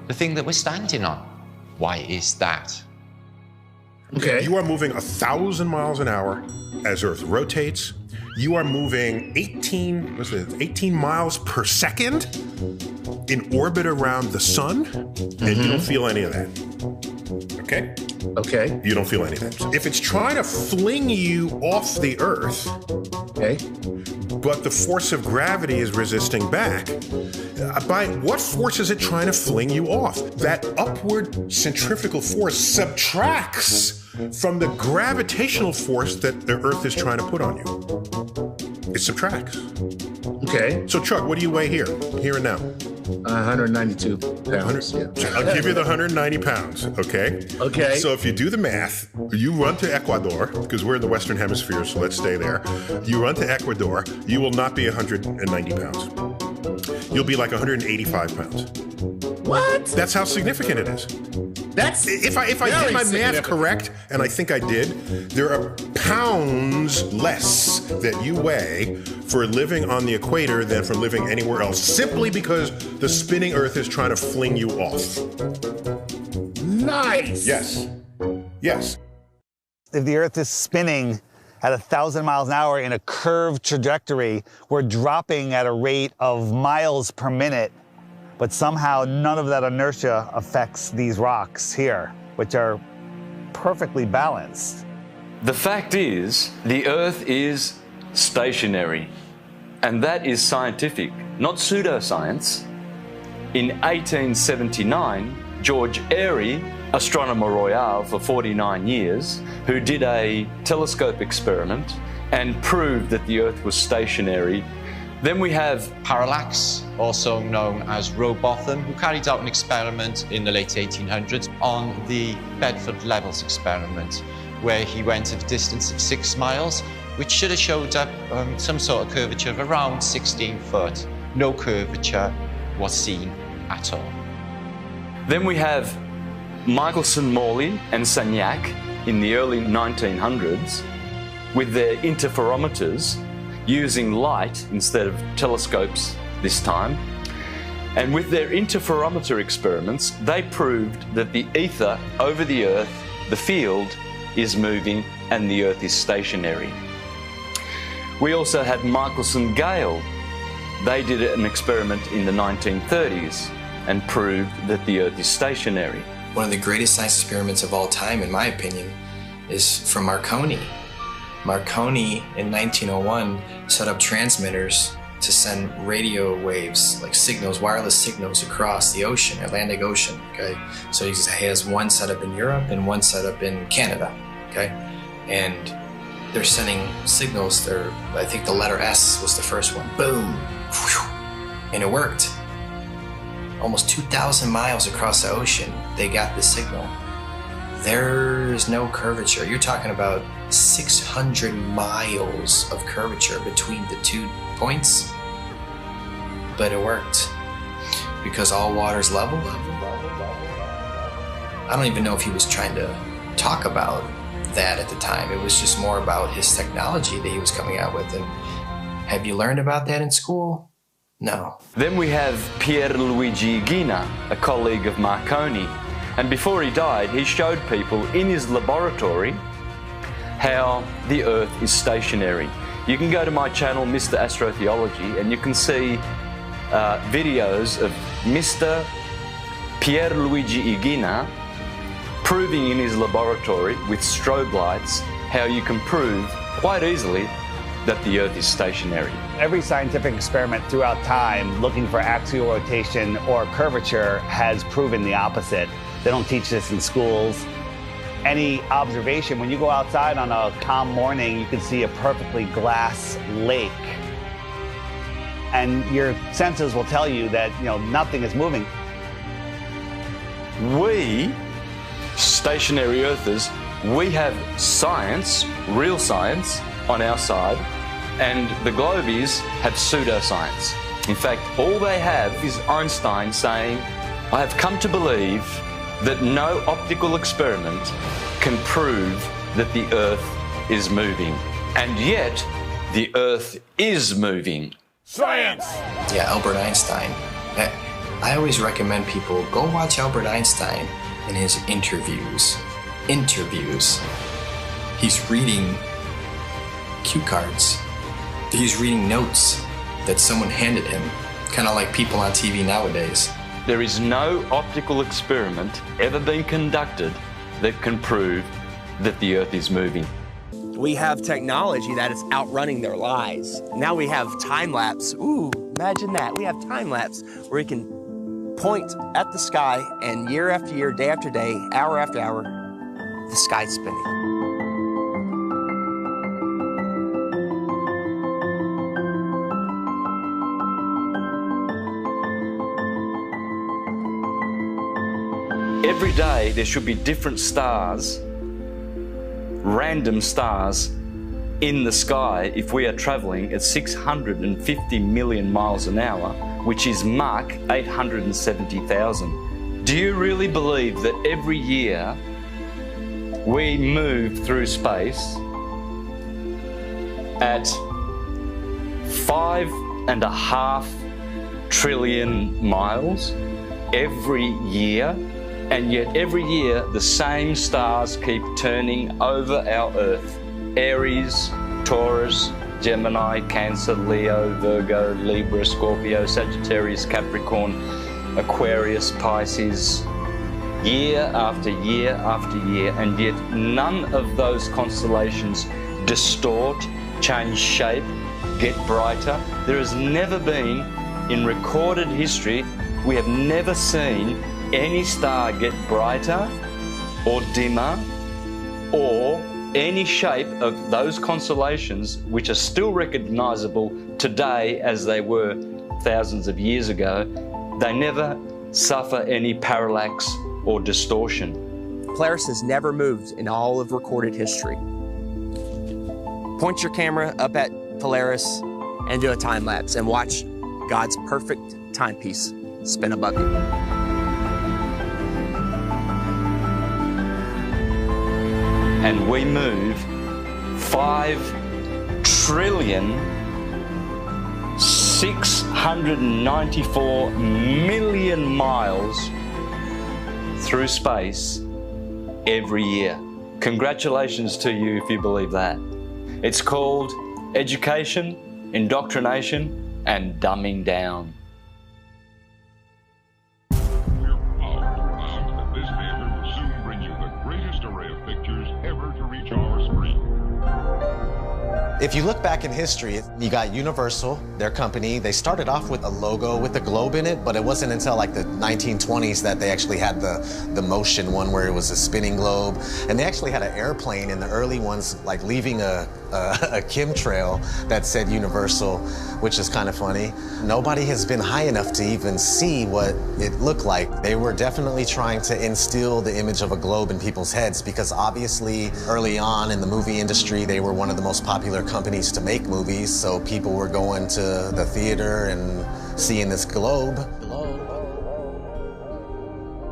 the thing that we're standing on. Why is that? Okay. You are moving 1,000 miles an hour as Earth rotates. You are moving 18 miles per second in orbit around the sun, and you don't feel any of that. Okay? Okay. You don't feel any of that. So if it's trying to fling you off the Earth, okay, but the force of gravity is resisting back, by what force is it trying to fling you off? That upward centrifugal force subtracts from the gravitational force that the Earth is trying to put on you. It subtracts. Okay. So Chuck, what do you weigh here and now? 192 pounds. Yeah. I'll give you the 190 pounds, okay? Okay. So if you do the math, you run to Ecuador, because we're in the Western Hemisphere, so let's stay there. You run to Ecuador, you will not be 190 pounds. You'll be like 185 pounds. What? That's how significant it is. That's if I did my math correct, and I think I did, there are pounds less that you weigh for living on the equator than for living anywhere else, simply because the spinning Earth is trying to fling you off. Nice. Yes. Yes. If the Earth is spinning at 1,000 miles an hour in a curved trajectory, we're dropping at a rate of miles per minute. But somehow none of that inertia affects these rocks here, which are perfectly balanced. The fact is, the Earth is stationary, and that is scientific, not pseudoscience. In 1879, George Airy, astronomer royal for 49 years, who did a telescope experiment and proved that the Earth was stationary. Then we have Parallax, also known as Rowbotham, who carried out an experiment in the late 1800s on the Bedford Levels experiment, where he went at a distance of 6 miles, which should have showed up some sort of curvature of around 16 foot. No curvature was seen at all. Then we have Michelson, Morley and Sagnac in the early 1900s with their interferometers, using light instead of telescopes this time. And with their interferometer experiments, they proved that the ether over the Earth, the field, is moving and the Earth is stationary. We also had Michelson Gale. They did an experiment in the 1930s and proved that the Earth is stationary. One of the greatest science experiments of all time, in my opinion, is from Marconi. Marconi in 1901 set up transmitters to send radio waves, like signals, wireless signals across the ocean, Atlantic Ocean, okay? So he has one set up in Europe and one set up in Canada, okay? And they're sending signals, I think the letter S was the first one, boom, and it worked. Almost 2,000 miles across the ocean, they got the signal. There's no curvature. You're talking about 600 miles of curvature between the 2 points, but it worked because all water's level. I don't even know if he was trying to talk about that at the time. It was just more about his technology that he was coming out with. And have you learned about that in school? No. Then we have Pierluigi Ghina, a colleague of Marconi. And before he died, he showed people in his laboratory how the Earth is stationary. You can go to my channel, Mr. Astrotheology, and you can see videos of Mr. Pierluigi Ghina proving in his laboratory with strobe lights how you can prove quite easily that the Earth is stationary. Every scientific experiment throughout time looking for axial rotation or curvature has proven the opposite. They don't teach this in schools. any observation. When you go outside on a calm morning, you can see a perfectly glass lake. And your senses will tell you that, nothing is moving. We, stationary earthers, we have science, real science, on our side, and the globies have pseudoscience. In fact, all they have is Einstein saying, I have come to believe that no optical experiment can prove that the Earth is moving. And yet, the Earth is moving. Science! Yeah, Albert Einstein. I always recommend people go watch Albert Einstein in his interviews. He's reading cue cards. He's reading notes that someone handed him, kind of like people on TV nowadays. There is no optical experiment ever been conducted that can prove that the Earth is moving. We have technology that is outrunning their lies. Now we have time-lapse. Ooh, imagine that. We have time-lapse where we can point at the sky and year after year, day after day, hour after hour, the sky's spinning. Every day there should be different stars, random stars, in the sky if we are traveling at 650 million miles an hour, which is Mach 870,000. Do you really believe that every year we move through space at 5.5 trillion miles every year? And yet every year the same stars keep turning over our Earth. Aries, Taurus, Gemini, Cancer, Leo, Virgo, Libra, Scorpio, Sagittarius, Capricorn, Aquarius, Pisces. Year after year after year, and yet none of those constellations distort, change shape, get brighter. There has never been, in recorded history, we have never seen any star get brighter or dimmer or any shape of those constellations which are still recognizable today as they were thousands of years ago. They never suffer any parallax or distortion. Polaris has never moved in all of recorded history. Point your camera up at Polaris and do a time lapse and watch God's perfect timepiece spin above you. And we move 5,694,000,000 miles through space every year. Congratulations to you if you believe that. It's called education, indoctrination, and dumbing down. If you look back in history, you got Universal, their company. They started off with a logo with a globe in it, but it wasn't until like the 1920s that they actually had the motion one where it was a spinning globe. And they actually had an airplane in the early ones, like leaving a chemtrail that said Universal, which is kind of funny. Nobody has been high enough to even see what it looked like. They were definitely trying to instill the image of a globe in people's heads because obviously early on in the movie industry, they were one of the most popular companies to make movies, so people were going to the theater and seeing this globe.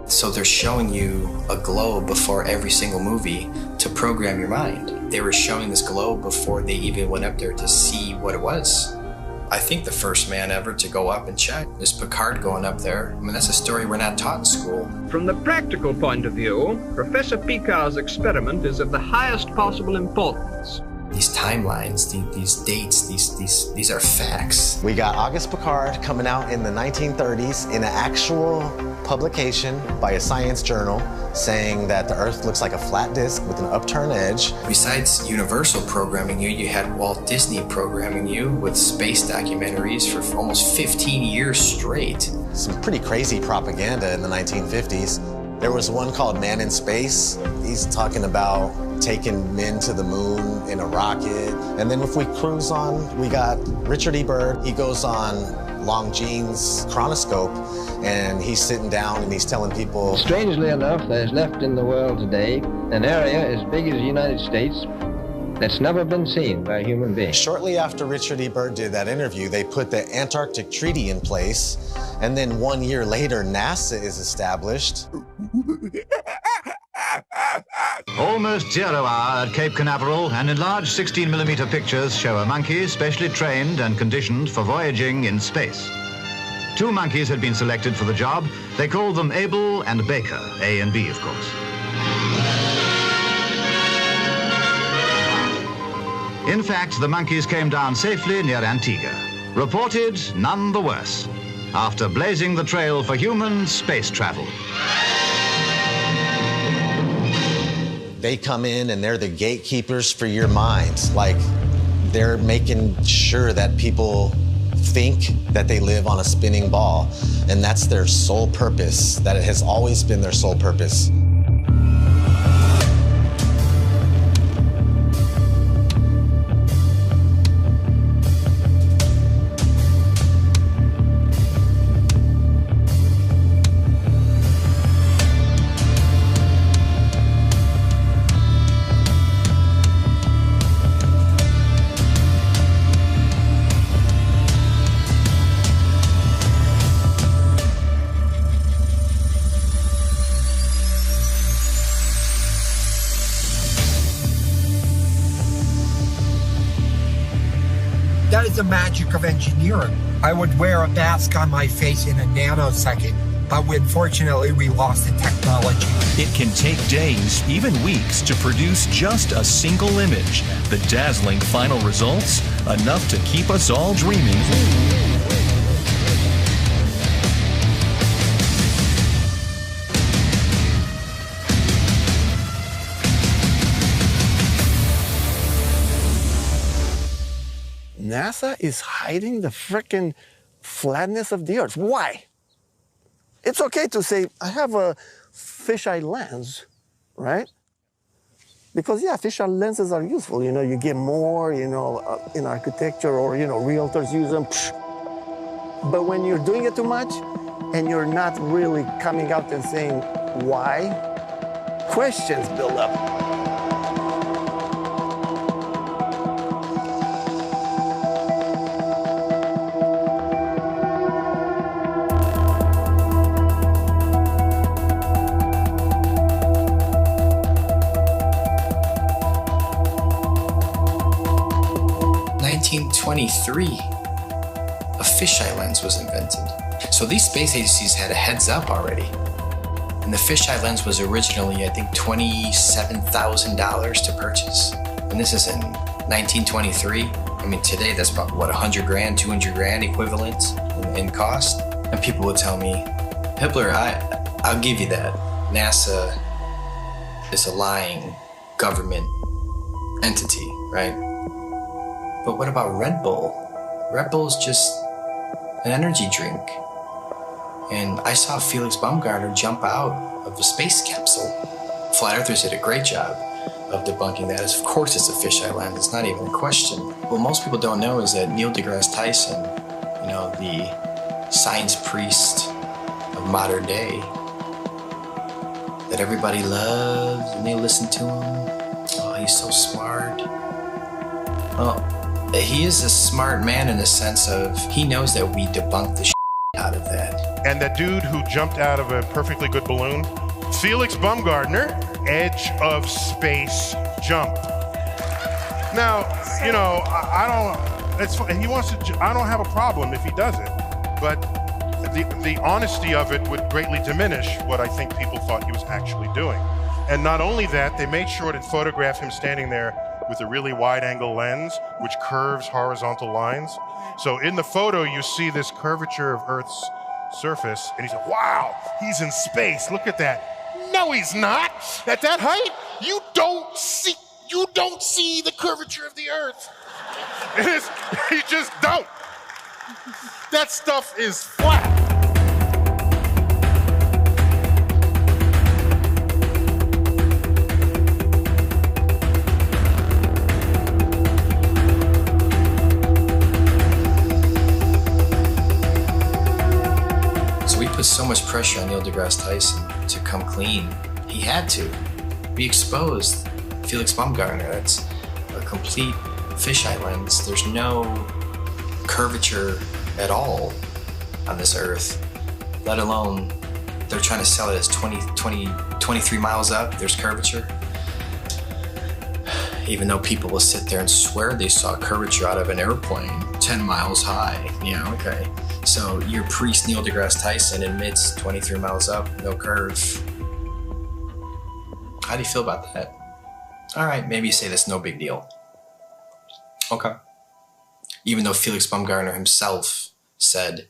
So they're showing you a globe before every single movie to program your mind. They were showing this globe before they even went up there to see what it was. I think the first man ever to go up and check is Picard going up there. I mean, that's a story we're not taught in school. From the practical point of view, Professor Picard's experiment is of the highest possible importance. These timelines, these dates, these are facts. We got Auguste Piccard coming out in the 1930s in an actual publication by a science journal saying that the Earth looks like a flat disk with an upturned edge. Besides Universal programming you had Walt Disney programming you with space documentaries for almost 15 years straight. Some pretty crazy propaganda in the 1950s. There was one called Man in Space. He's talking about taking men to the moon in a rocket. And then if we cruise on, we got Richard E. Byrd. He goes on Longines chronoscope, and he's sitting down and he's telling people. Strangely enough, there's left in the world today an area as big as the United States that's never been seen by a human being. Shortly after Richard E. Byrd did that interview, they put the Antarctic Treaty in place, and then 1 year later, NASA is established. Almost 0 hour at Cape Canaveral, and enlarged 16mm pictures show a monkey specially trained and conditioned for voyaging in space. 2 monkeys had been selected for the job. They called them Abel and Baker, A and B, of course. In fact, the monkeys came down safely near Antigua. Reported none the worse, after blazing the trail for human space travel. They come in and they're the gatekeepers for your mind. Like, they're making sure that people think that they live on a spinning ball, and that's their sole purpose, that it has always been their sole purpose. That is the magic of engineering. I would wear a mask on my face in a nanosecond, but unfortunately we lost the technology. It can take days, even weeks, to produce just a single image. The dazzling final results, enough to keep us all dreaming. NASA is hiding the frickin' flatness of the Earth. Why? It's okay to say, I have a fisheye lens, right? Because, yeah, fisheye lenses are useful. You know, you get more, you know, in architecture, or, you know, realtors use them. But when you're doing it too much and you're not really coming out and saying why, questions build up. In 1923, a fisheye lens was invented. So these space agencies had a heads up already. And the fisheye lens was originally, I think, $27,000 to purchase. And this is in 1923. I mean, today that's about, what, 100 grand, 200 grand equivalent in cost? And people would tell me, Hippler, I'll give you that. NASA is a lying government entity, right? But what about Red Bull? Red Bull is just an energy drink. And I saw Felix Baumgartner jump out of a space capsule. Flat Earthers did a great job of debunking that. Of course it's a fisheye lens, it's not even a question. What most people don't know is that Neil deGrasse Tyson, you know, the science priest of modern day, that everybody loves and they listen to him. Oh, he's so smart. Oh, he is a smart man in the sense of he knows that we debunked the out of that. And that dude who jumped out of a perfectly good balloon, Felix Baumgartner, edge of space jump. Now, you know, I don't. It's he wants to. I don't have a problem if he does it, but the honesty of it would greatly diminish what I think people thought he was actually doing. And not only that, they made sure to photograph him standing there with a really wide-angle lens, which curves horizontal lines. So in the photo, you see this curvature of Earth's surface, and he said, wow, he's in space, look at that. No, he's not. At that height, you don't see the curvature of the Earth. You just don't. That stuff is flat. so much pressure on Neil deGrasse Tyson to come clean. He had to. We exposed Felix Baumgartner. That's a complete fisheye lens. There's no curvature at all on this Earth, let alone they're trying to sell it as 23 miles up, there's curvature. Even though people will sit there and swear they saw curvature out of an airplane 10 miles high. Yeah, okay. So your priest Neil deGrasse Tyson admits 23 miles up, no curve. How do you feel about that? All right, maybe you say that's no big deal. Okay. Even though Felix Baumgartner himself said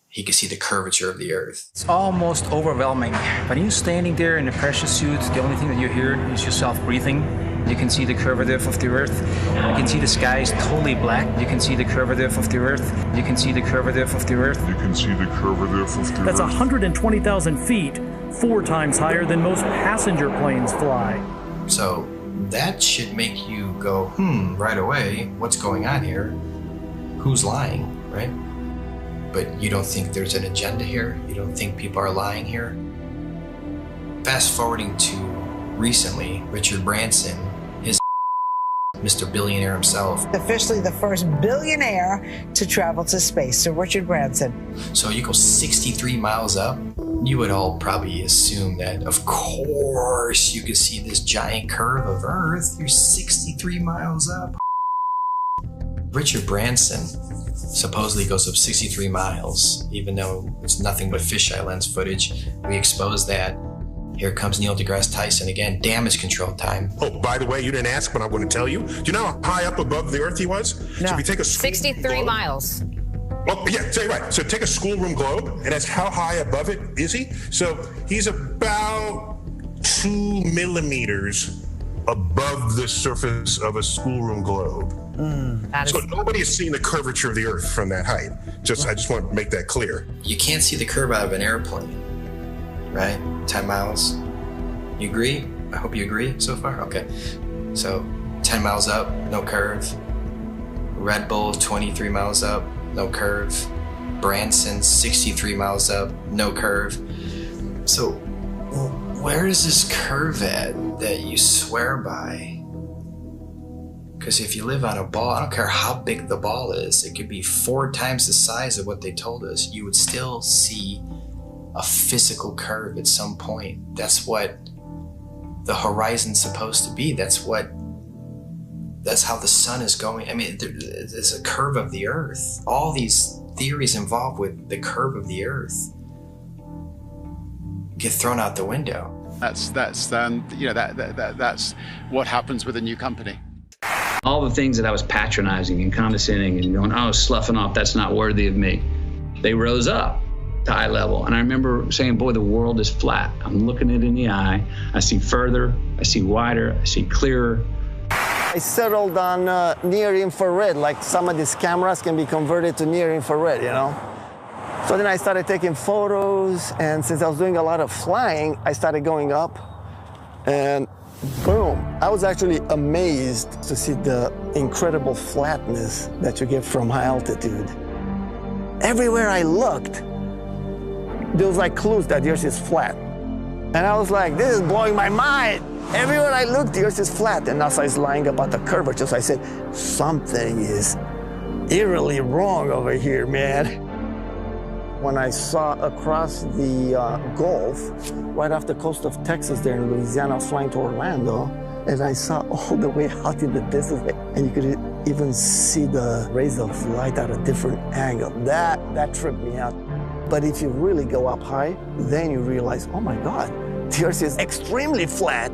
he could see the curvature of the Earth. It's almost overwhelming. When you're standing there in a pressure suit, the only thing that you hear is yourself breathing. You can see the curvature of the Earth. You can see the sky is totally black. You can see the curvature of the Earth. You can see the curvature of the Earth. You can see the curvature of the Earth. That's 120,000 feet, 4 times higher than most passenger planes fly. So that should make you go, right away, what's going on here? Who's lying, right? But you don't think there's an agenda here? You don't think people are lying here? Fast forwarding to recently, Richard Branson, his Mr. Billionaire himself. Officially the first billionaire to travel to space, so Richard Branson. So you go 63 miles up, you would all probably assume that, of course, you could see this giant curve of Earth. You're 63 miles up. Richard Branson supposedly goes up 63 miles, even though it's nothing but fisheye lens footage. We exposed that. Here comes Neil deGrasse Tyson again, damage control time. Oh, by the way, you didn't ask, but I'm going to tell you. Do you know how high up above the Earth he was? No. So if you take a 63 miles. Oh, yeah, say right. So take a schoolroom globe, and that's how high above it is he? So he's about 2 millimeters above the surface of a schoolroom globe. So nobody has seen the curvature of the Earth from that height. I just want to make that clear. You can't see the curve out of an airplane, right? 10 miles. You agree? I hope you agree so far. Okay. So 10 miles up, no curve. Red Bull 23 miles up, no curve. Branson 63 miles up, no curve. So where is this curve at that you swear by? Because if you live on a ball, I don't care how big the ball is, it could be 4 times the size of what they told us, you would still see a physical curve at some point. That's what the horizon's supposed to be. That's how the sun is going. I mean, there's a curve of the Earth. All these theories involved with the curve of the Earth get thrown out the window. That's what happens with a new company. All the things that I was patronizing and condescending and going, oh, sloughing off, that's not worthy of me. They rose up to eye level. And I remember saying, boy, the world is flat. I'm looking it in the eye. I see further, I see wider, I see clearer. I settled on near infrared, like some of these cameras can be converted to near infrared, you know? So then I started taking photos, and since I was doing a lot of flying, I started going up, and boom. I was actually amazed to see the incredible flatness that you get from high altitude. Everywhere I looked, there was like clues that the Earth is flat. And I was like, this is blowing my mind. Everywhere I looked, the Earth is flat. And NASA is lying about the curvature. So I said, something is eerily wrong over here, man. When I saw across the Gulf, right off the coast of Texas there in Louisiana, flying to Orlando, and I saw all the way out in the distance, and you could even see the rays of light at a different angle. That tripped me out. But if you really go up high, then you realize, oh my God, the Earth is extremely flat.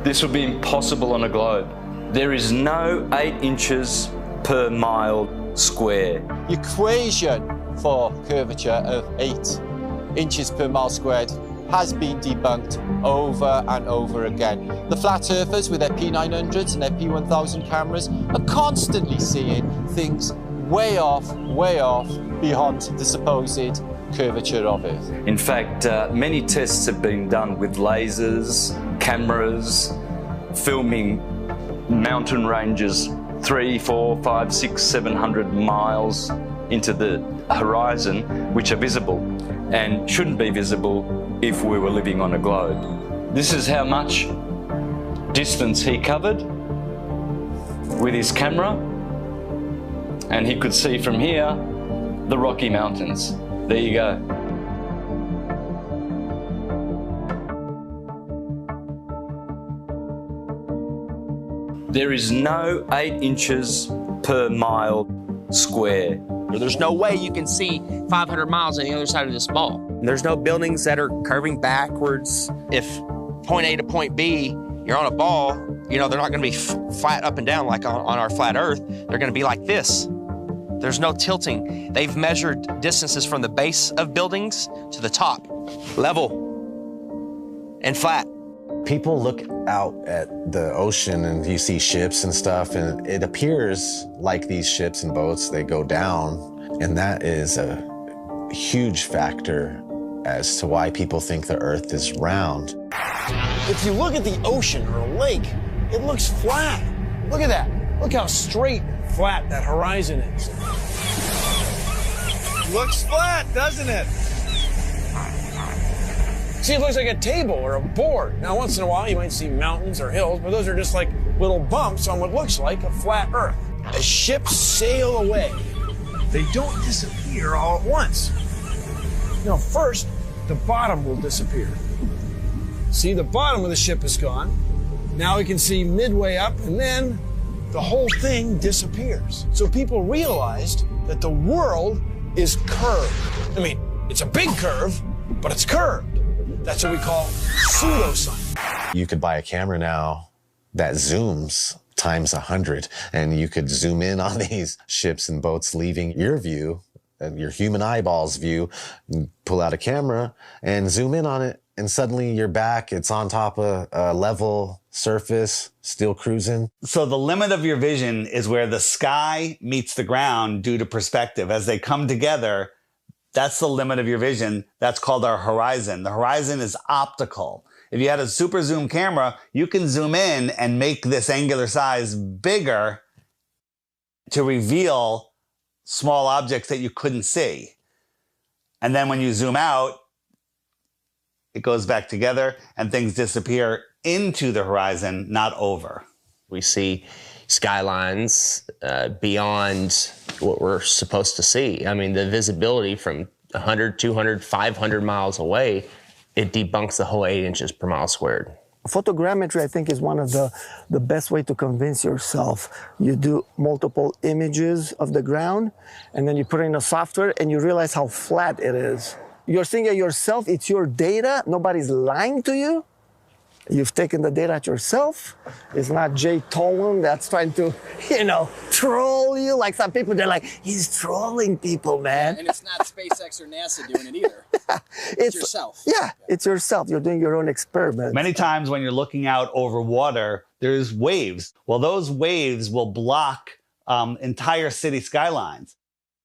This would be impossible on a globe. There is no 8 inches per mile square. Equation for curvature of 8 inches per mile squared has been debunked over and over again. The flat earthers with their P900s and their P1000 cameras are constantly seeing things way off beyond the supposed curvature of Earth. In fact, many tests have been done with lasers, cameras, filming mountain ranges 300, 400, 500, 600, 700 miles into the horizon which are visible and shouldn't be visible if we were living on a globe. This is how much distance he covered with his camera, and he could see from here the Rocky Mountains. There you go. There is no 8 inches per mile square. There's no way you can see 500 miles on the other side of this ball. There's no buildings that are curving backwards. If point A to point B, you're on a ball, you know, they're not gonna be flat up and down like on our flat Earth. They're gonna be like this. There's no tilting. They've measured distances from the base of buildings to the top, level and flat. People look out at the ocean and you see ships and stuff, and it appears like these ships and boats, they go down, and that is a huge factor as to why people think the Earth is round. If you look at the ocean or a lake, it looks flat. Look at that. Look how straight and flat that horizon is. Looks flat, doesn't it? See, it looks like a table or a board. Now, once in a while, you might see mountains or hills, but those are just like little bumps on what looks like a flat Earth. As ships sail away, they don't disappear all at once. You know, first, the bottom will disappear. See, the bottom of the ship is gone. Now we can see midway up, and then the whole thing disappears. So people realized that the world is curved. I mean, it's a big curve, but it's curved. That's what we call pseudoscience. You could buy a camera now that zooms times 100, and you could zoom in on these ships and boats leaving your view, your human eyeball's view, pull out a camera and zoom in on it, and suddenly you're back. It's on top of a level surface, still cruising. So the limit of your vision is where the sky meets the ground due to perspective. As they come together, that's the limit of your vision. That's called our horizon. The horizon is optical. If you had a super zoom camera, you can zoom in and make this angular size bigger to reveal small objects that you couldn't see. And then when you zoom out, it goes back together and things disappear into the horizon, not over. We see skylines beyond what we're supposed to see. I mean, the visibility from 100, 200, 500 miles away, it debunks the whole 8 inches per mile squared. Photogrammetry, I think, is one of the best way to convince yourself. You do multiple images of the ground, and then you put it in a software, and you realize how flat it is. You're seeing it yourself. It's your data. Nobody's lying to you. You've taken the data yourself. It's not Jay Tolan that's trying to, you know, troll you. Like some people, they're like, he's trolling people, man. And it's not SpaceX or NASA doing it either. It's yourself. Yeah, it's yourself. You're doing your own experiment. Many times when you're looking out over water, there's waves. Well, those waves will block entire city skylines.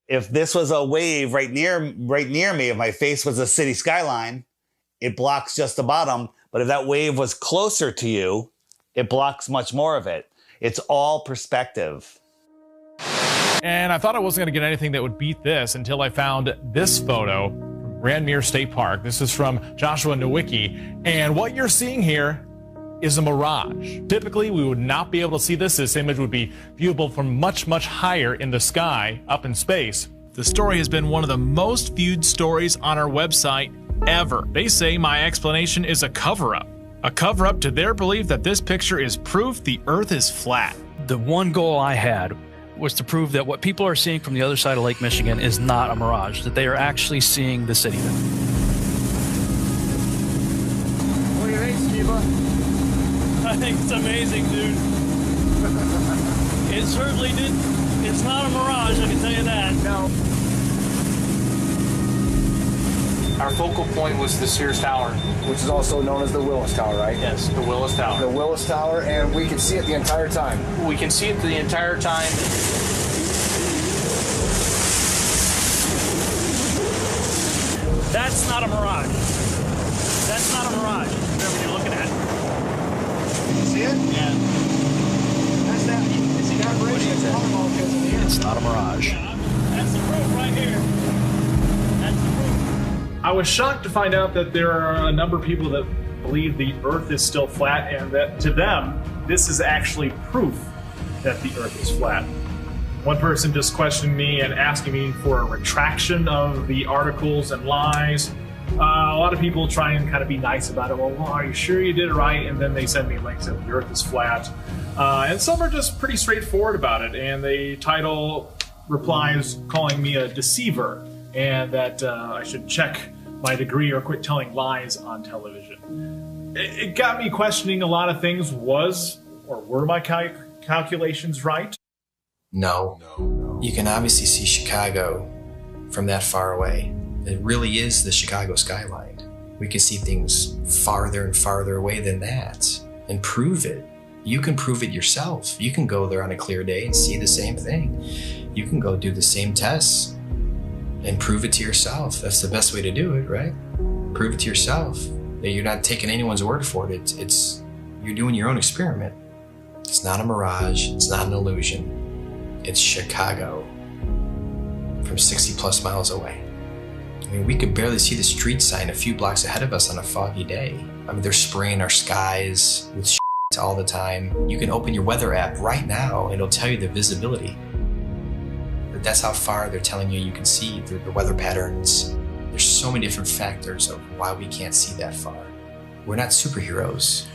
If this was a wave right near me, if my face was a city skyline, it blocks just the bottom. But if that wave was closer to you, it blocks much more of it. It's all perspective. And I thought I wasn't going to get anything that would beat this until I found this photo from Grandmere State Park. This is from Joshua Nowicki. And what you're seeing here is a mirage. Typically, we would not be able to see this. This image would be viewable from much, much higher in the sky, up in space. The story has been one of the most viewed stories on our website ever. They say my explanation is a cover-up. A cover-up to their belief that this picture is proof the Earth is flat. The one goal I had was to prove that what people are seeing from the other side of Lake Michigan is not a mirage, that they are actually seeing the city. What do you think, Steve? I think it's amazing, dude. It certainly did. It's not a mirage, I can tell you that. No. Our focal point was the Sears Tower, Which is also known as the Willis Tower, right? Yes, the Willis Tower. The Willis Tower, and we can see it the entire time. We can see it the entire time. That's not a mirage. That's not a mirage, whatever you're looking at. See it? Yeah. That's that. You see that bridge? It's not a mirage. That's the roof right I was shocked to find out that there are a number of people that believe the Earth is still flat, and that to them, this is actually proof that the Earth is flat. One person just questioned me and asking me for a retraction of the articles and lies. A lot of people try and kind of be nice about it. Well, are you sure you did it right? And then they send me links that the Earth is flat. And some are just pretty straightforward about it. And they title replies calling me a deceiver and that I should check my degree or quit telling lies on television. It got me questioning a lot of things. Were my calculations right? No. You can obviously see Chicago from that far away. It really is the Chicago skyline. We can see things farther and farther away than that and prove it. You can prove it yourself. You can go there on a clear day and see the same thing. You can go do the same tests and prove it to yourself. That's the best way to do it, right? Prove it to yourself. You're not taking anyone's word for it. You're doing your own experiment. It's not a mirage. It's not an illusion. It's Chicago from 60 plus miles away. I mean, we could barely see the street sign a few blocks ahead of us on a foggy day. I mean, they're spraying our skies with shit all the time. You can open your weather app right now and it'll tell you the visibility. But that's how far they're telling you can see through the weather patterns. There's so many different factors of why we can't see that far. We're not superheroes.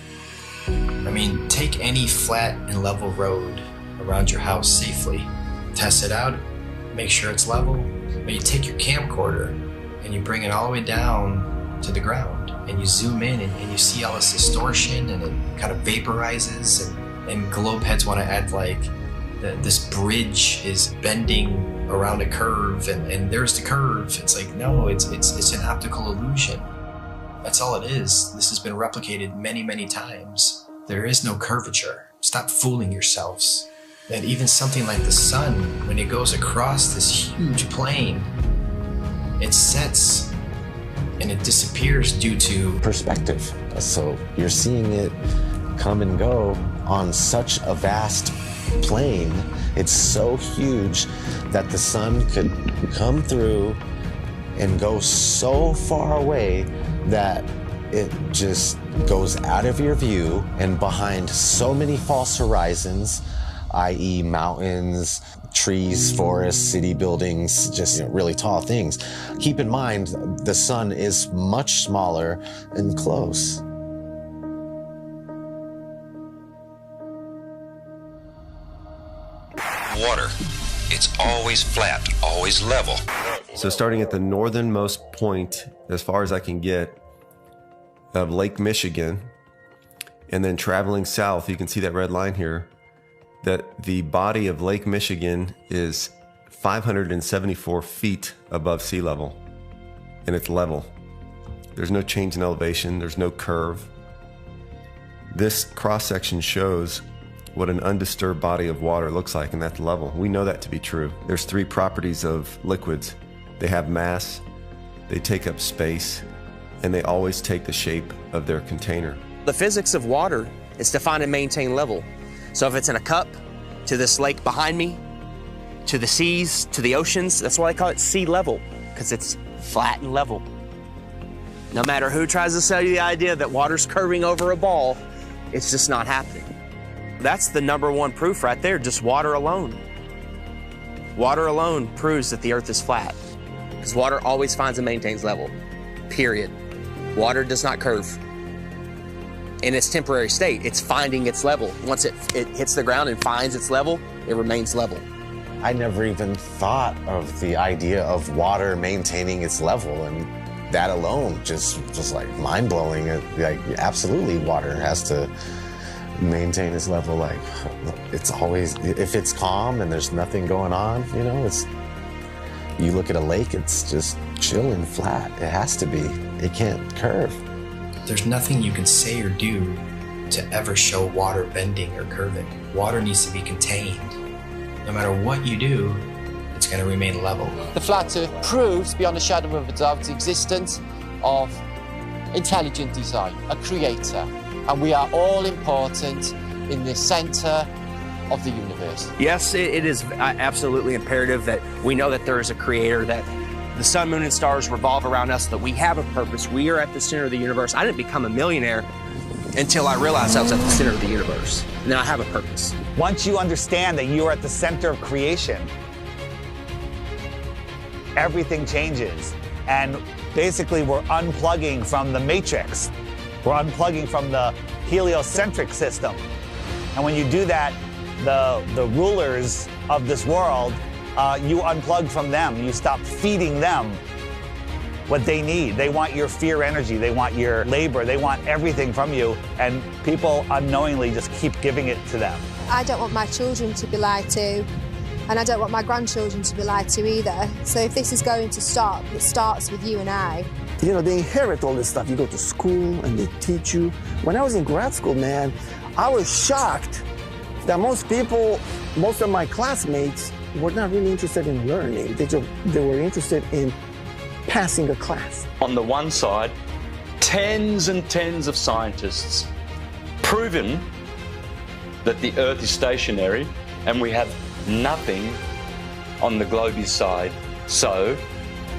I mean, take any flat and level road around your house safely. Test it out, make sure it's level. But you take your camcorder and you bring it all the way down to the ground and you zoom in and you see all this distortion and it kind of vaporizes and globe heads want to act like this bridge is bending around a curve and there's the curve. It's like, no, it's an optical illusion. That's all it is. This has been replicated many, many times. There is no curvature. Stop fooling yourselves. That even something like the sun, when it goes across this huge plane, it sets and it disappears due to perspective. So you're seeing it come and go on such a vast plane. It's so huge that the sun could come through and go so far away that it just goes out of your view and behind so many false horizons, i.e. mountains, trees, forests, city buildings, just really tall things. Keep in mind, the sun is much smaller and close. Water. It's always flat, always level. So starting at the northernmost point, as far as I can get, of Lake Michigan, and then traveling south, you can see that red line here, that the body of Lake Michigan is 574 feet above sea level, and it's level. There's no change in elevation, there's no curve. This cross-section shows what an undisturbed body of water looks like, and that's level. We know that to be true. There's three properties of liquids. They have mass, they take up space, and they always take the shape of their container. The physics of water is to find and maintain level. So if it's in a cup, to this lake behind me, to the seas, to the oceans, that's why I call it sea level, because it's flat and level. No matter who tries to sell you the idea that water's curving over a ball, it's just not happening. That's the #1 proof right there, just water alone. Water alone proves that the Earth is flat, because water always finds and maintains level, period. Water does not curve. In its temporary state, it's finding its level. Once it hits the ground and finds its level, it remains level. I never even thought of the idea of water maintaining its level, and that alone just like mind-blowing. Like, absolutely, water has to maintain its level. Like, it's always, if it's calm and there's nothing going on, you know, you look at a lake, it's just chill and flat. It has to be. It can't curve. There's nothing you can say or do to ever show water bending or curving. Water needs to be contained. No matter what you do, it's going to remain level. The flat Earth proves beyond a shadow of a doubt the existence of intelligent design, a creator. And we are all important in the center of the universe. Yes, it is absolutely imperative that we know that there is a creator, that The sun, moon, and stars revolve around us, that we have a purpose. We are at the center of the universe. I didn't become a millionaire until I realized I was at the center of the universe. And now I have a purpose. Once you understand that you are at the center of creation, everything changes. And basically, we're unplugging from the matrix. We're unplugging from the heliocentric system. And when you do that, the rulers of this world, you unplug from them. You stop feeding them what they need. They want your fear energy. They want your labor. They want everything from you. And people unknowingly just keep giving it to them. I don't want my children to be lied to, and I don't want my grandchildren to be lied to either. So if this is going to stop, it starts with you and I. You know, they inherit all this stuff. You go to school and they teach you. When I was in grad school, man, I was shocked that most of my classmates were not really interested in learning. They were interested in passing a class. On the one side, tens and tens of scientists proven that the Earth is stationary and we have nothing on the globe's side, so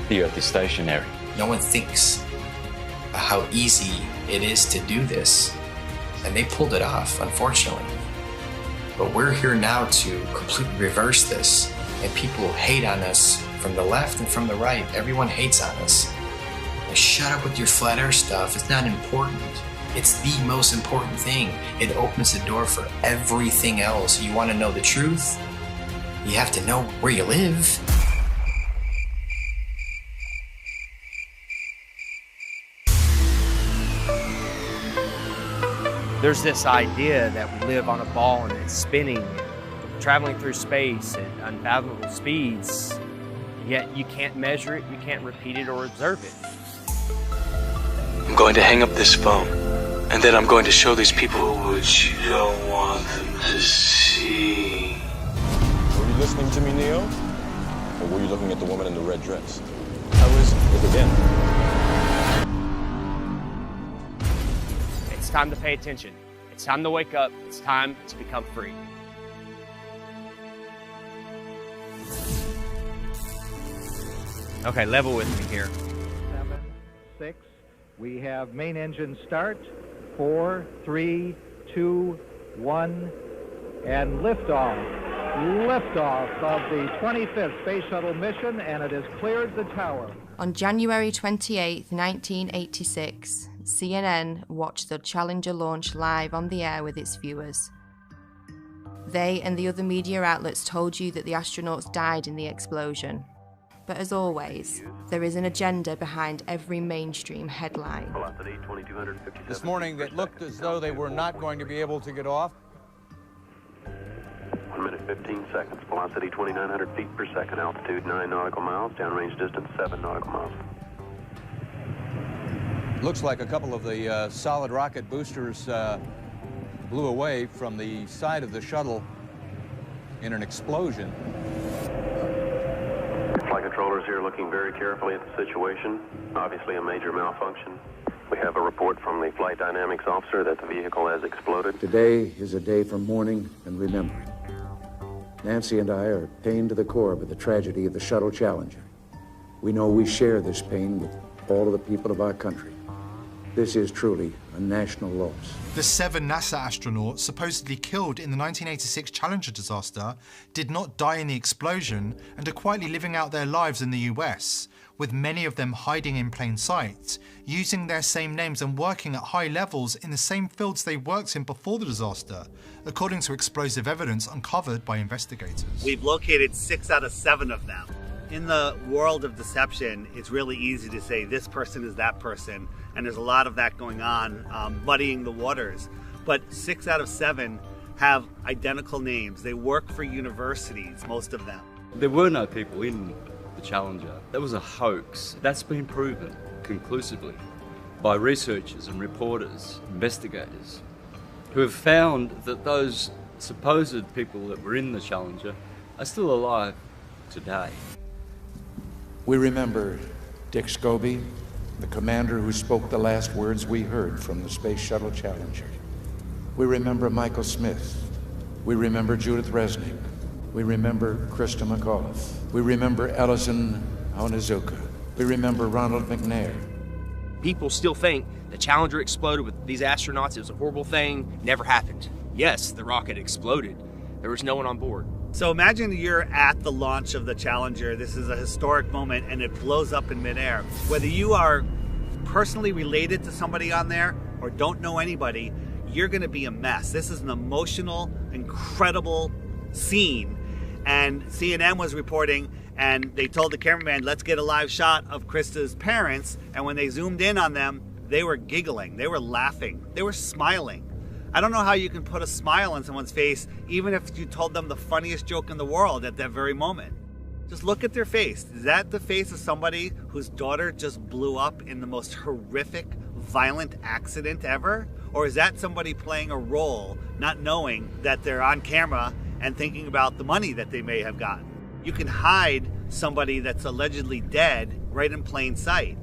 the Earth is stationary. No one thinks how easy it is to do this, and they pulled it off, unfortunately. But we're here now to completely reverse this, and people hate on us from the left and from the right. Everyone hates on us. Like, shut up with your flat earth stuff. It's not important. It's the most important thing. It opens the door for everything else. You want to know the truth? You have to know where you live. There's this idea that we live on a ball and it's spinning, traveling through space at unfathomable speeds, yet you can't measure it, you can't repeat it or observe it. I'm going to hang up this phone, and then I'm going to show these people what you don't want them to see. Were you listening to me, Neo? Or were you looking at the woman in the red dress? I was. Look again. It's time to pay attention. It's time to wake up. It's time to become free. Okay, level with me here. 7, 6. We have main engine start. 4, 3, 2, 1, and liftoff. Liftoff of the 25th Space Shuttle mission, and it has cleared the tower. On January 28, 1986, CNN watched the Challenger launch live on the air with its viewers. They and the other media outlets told you that the astronauts died in the explosion. But as always, there is an agenda behind every mainstream headline. This morning, it looked as though they were not going to be able to get off. 1 minute 15 seconds. Velocity 2,900 feet per second. Altitude 9 nautical miles. Downrange distance 7 nautical miles. Looks like a couple of the solid rocket boosters blew away from the side of the shuttle in an explosion. Flight controllers here looking very carefully at the situation. Obviously a major malfunction. We have a report from the flight dynamics officer that the vehicle has exploded. Today is a day for mourning and remembering. Nancy and I are pained to the core by the tragedy of the Shuttle Challenger. We know we share this pain with all of the people of our country. This is truly a national loss. The 7 NASA astronauts supposedly killed in the 1986 Challenger disaster did not die in the explosion and are quietly living out their lives in the US, with many of them hiding in plain sight, using their same names and working at high levels in the same fields they worked in before the disaster, according to explosive evidence uncovered by investigators. We've located 6 out of 7 of them. In the world of deception, it's really easy to say this person is that person, and there's a lot of that going on, muddying the waters. But 6 out of 7 have identical names. They work for universities, most of them. There were no people in the Challenger. That was a hoax. That's been proven conclusively by researchers and reporters, investigators, who have found that those supposed people that were in the Challenger are still alive today. We remember Dick Scobie, the commander who spoke the last words we heard from the Space Shuttle Challenger. We remember Michael Smith. We remember Judith Resnick. We remember Krista McAuliffe. We remember Ellison Onizuka. We remember Ronald McNair. People still think the Challenger exploded with these astronauts. It was a horrible thing. Never happened. Yes, the rocket exploded. There was no one on board. So imagine you're at the launch of the Challenger. This is a historic moment and it blows up in midair. Whether you are personally related to somebody on there or don't know anybody, you're gonna be a mess. This is an emotional, incredible scene. And CNN was reporting and they told the cameraman, let's get a live shot of Krista's parents. And when they zoomed in on them, they were giggling, they were laughing, they were smiling. I don't know how you can put a smile on someone's face even if you told them the funniest joke in the world at that very moment. Just look at their face. Is that the face of somebody whose daughter just blew up in the most horrific, violent accident ever? Or is that somebody playing a role, not knowing that they're on camera and thinking about the money that they may have gotten? You can hide somebody that's allegedly dead right in plain sight.